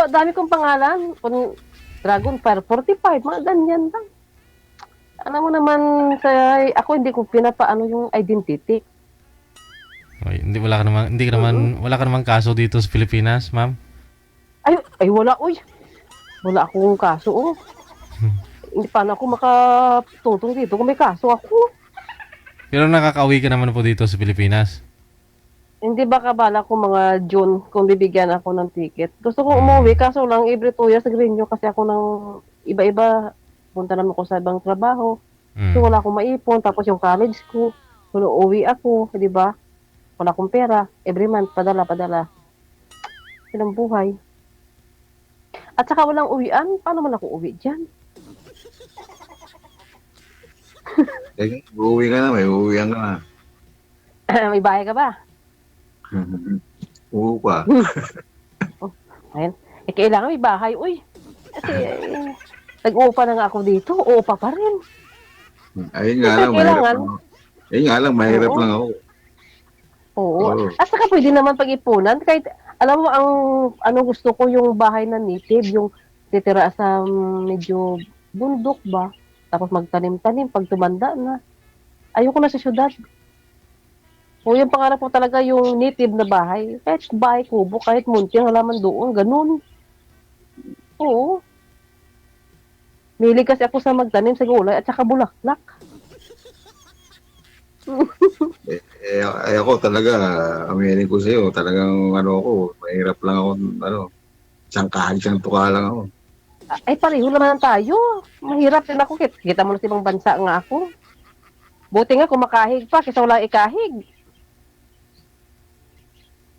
Dami kong pangalan. Kung Dragonfire 45, mga ganyan lang. Alam mo naman, ako hindi ko pinapaano yung identity. Wala ka naman kaso dito sa Pilipinas, ma'am? Ay wala, wala akong kaso, Hindi pa na ako makatutong dito kung may kaso ako. Pero nakakauwi ka naman po dito sa Pilipinas? Hindi ba kabala ko mga June kung bibigyan ako ng ticket? Gusto kong umuwi, kaso lang every 2 years nag-renew kasi ako ng iba-iba. Punta naman ako sa ibang trabaho. So wala akong maipon. Tapos yung college ko, kung uuwi ako, di ba? Wala akong pera. Every month, padala. Silang buhay. At saka walang uwian, paano man ako uwi dyan? Uuwi ka na, may uuwian ka na. May bahay ka ba? Oo pa. Ayun. Kailangan may bahay, Kasi nag-uupa na nga ako dito, uupa pa rin. Ayun nga lang, mahirap lang ako. Oo. At saka pwede naman pag-ipunan. Kahit, alam mo, ang gusto ko yung bahay na native, yung titira sa medyo bundok ba? Tapos magtanim-tanim pag tumanda na. Ayoko na sa syudad. Yung pangarap ko talaga yung native na bahay. Kahit bahay kubo, kahit munti, halaman doon, ganun. Oo. Milig kasi ako sa magtanim sa gulay at saka bulaklak. Ako talaga, aminin ko sa'yo, talagang mahirap lang ako, isang kahag, isang tuka lang ako. Ay, pareho naman tayo. Mahirap din ako. Kita mo na sa ibang bansa nga ako. Buti nga kumakahig pa kaysa wala ikahig.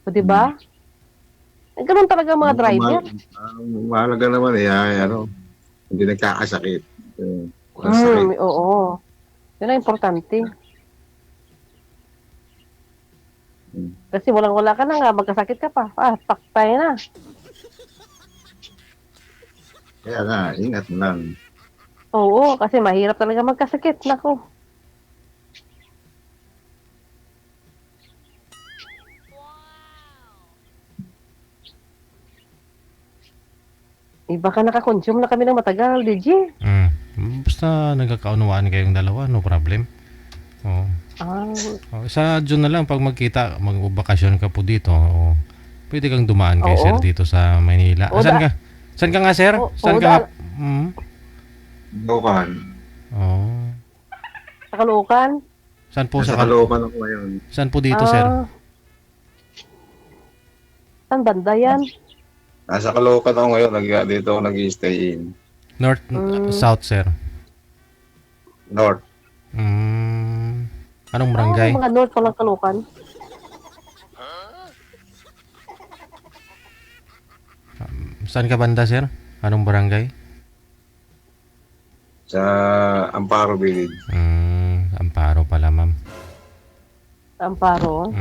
O, diba? Ganun talaga mga driver. Mahalaga naman hindi nagkakasakit. Walang sakit. Oo. Yun ang importante. Kasi walang-wala ka na nga, magkasakit ka pa. Paktay na. Kaya nga, ingat mo lang. Oo, kasi mahirap talaga magkasakit. Nako. Iba ka nakakonsume na kami ng matagal, DJ. Basta nagkakaunawaan kayong dalawa, no problem. Oo. Sa June na lang, pag magkita, magbakasyon ka po dito, pwede kang dumaan kay sir dito sa Maynila. Saan ka? Saan ka nga, sir? Saan ka? Caloocan. Sa Caloocan? Saan po Sa Caloocan ako ngayon. Saan po dito, sir? Saan banda yan? Nasa Caloocan ako ngayon. Dito ako nag-stay in. North, South, sir? North. Anong barangay? Mga north pa lang Caloocan. Saan ka banda, sir? Anong barangay? Sa Amparo Village. Amparo pala, ma'am. Amparo?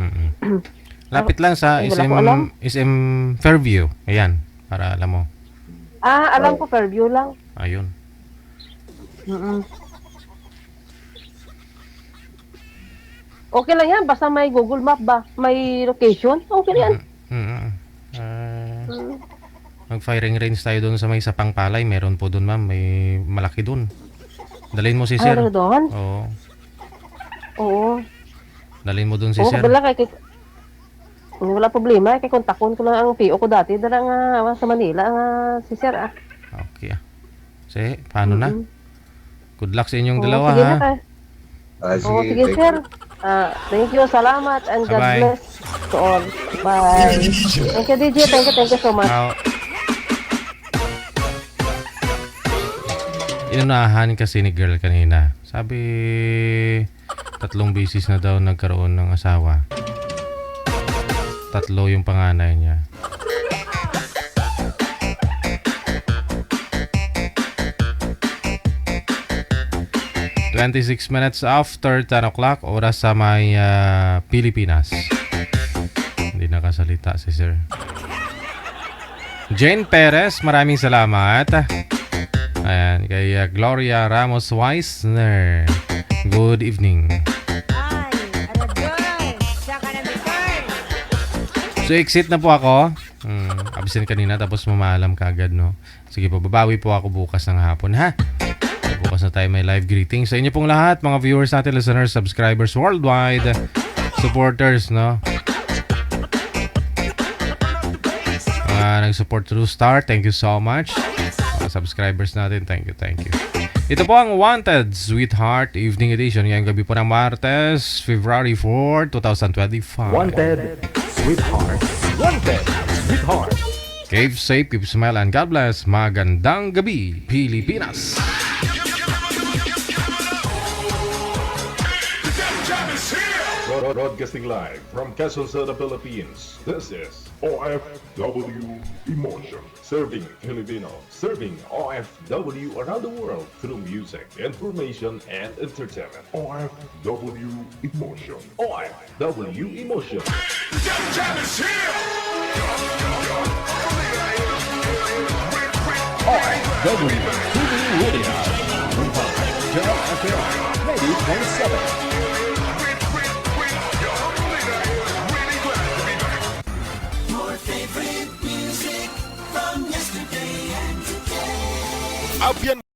Lapit lang sa SM Fairview. Ayan, para alam mo. Alam ko, Fairview lang. Ayun. Okay lang yan, basta may Google Map ba? May location? Okay yan. Mag-firing range tayo doon sa may Sapang Palay. Meron po doon, ma'am. May malaki doon. Dalhin mo si sir. Ano doon? Oo. Dalhin mo doon si sir. Wala problema. Kaya kontakon ko lang ang PO ko dati. Dala nga sa Manila si sir. Okay. Sige, paano na? Good luck sa inyong dalawa, sige ha? Sige, sir. Thank you, salamat, and God bless to all. Bye. Thank you, DJ. Thank you so much. Inunahan kasi ni girl kanina. Sabi, 3 beses na daw nagkaroon ng asawa. 3 yung panganay niya. ...26 minutes after 10 o'clock, oras sa may Pilipinas. Hindi nakasalita si sir. Jane Perez, maraming salamat. Ayan, kay Gloria Ramos Weisner. Good evening. So, exit na po ako. Absent kanina, tapos mamaalam ka agad, no? Sige po, babawi po ako bukas ng hapon, ha? Bukas na tayo may live greetings sa inyo pong lahat, mga viewers natin, listeners, subscribers worldwide, supporters, no? Nag-support through Star, thank you so much. Mga subscribers natin, thank you. Ito po ang Wanted Sweetheart Evening Edition ngayong gabi po ng Martes, February 4, 2025. Wanted Sweetheart. Wanted Sweetheart. Keep safe, keep smile, and God bless. Magandang gabi, Pilipinas. Broadcasting live from Quezon City, Philippines. This is OFW Emotion. Serving Filipino, serving OFW around the world through music, information, and entertainment. OFW Emotion. OFW Emotion. OFW TV Radio. Joe FM 90.7. Abian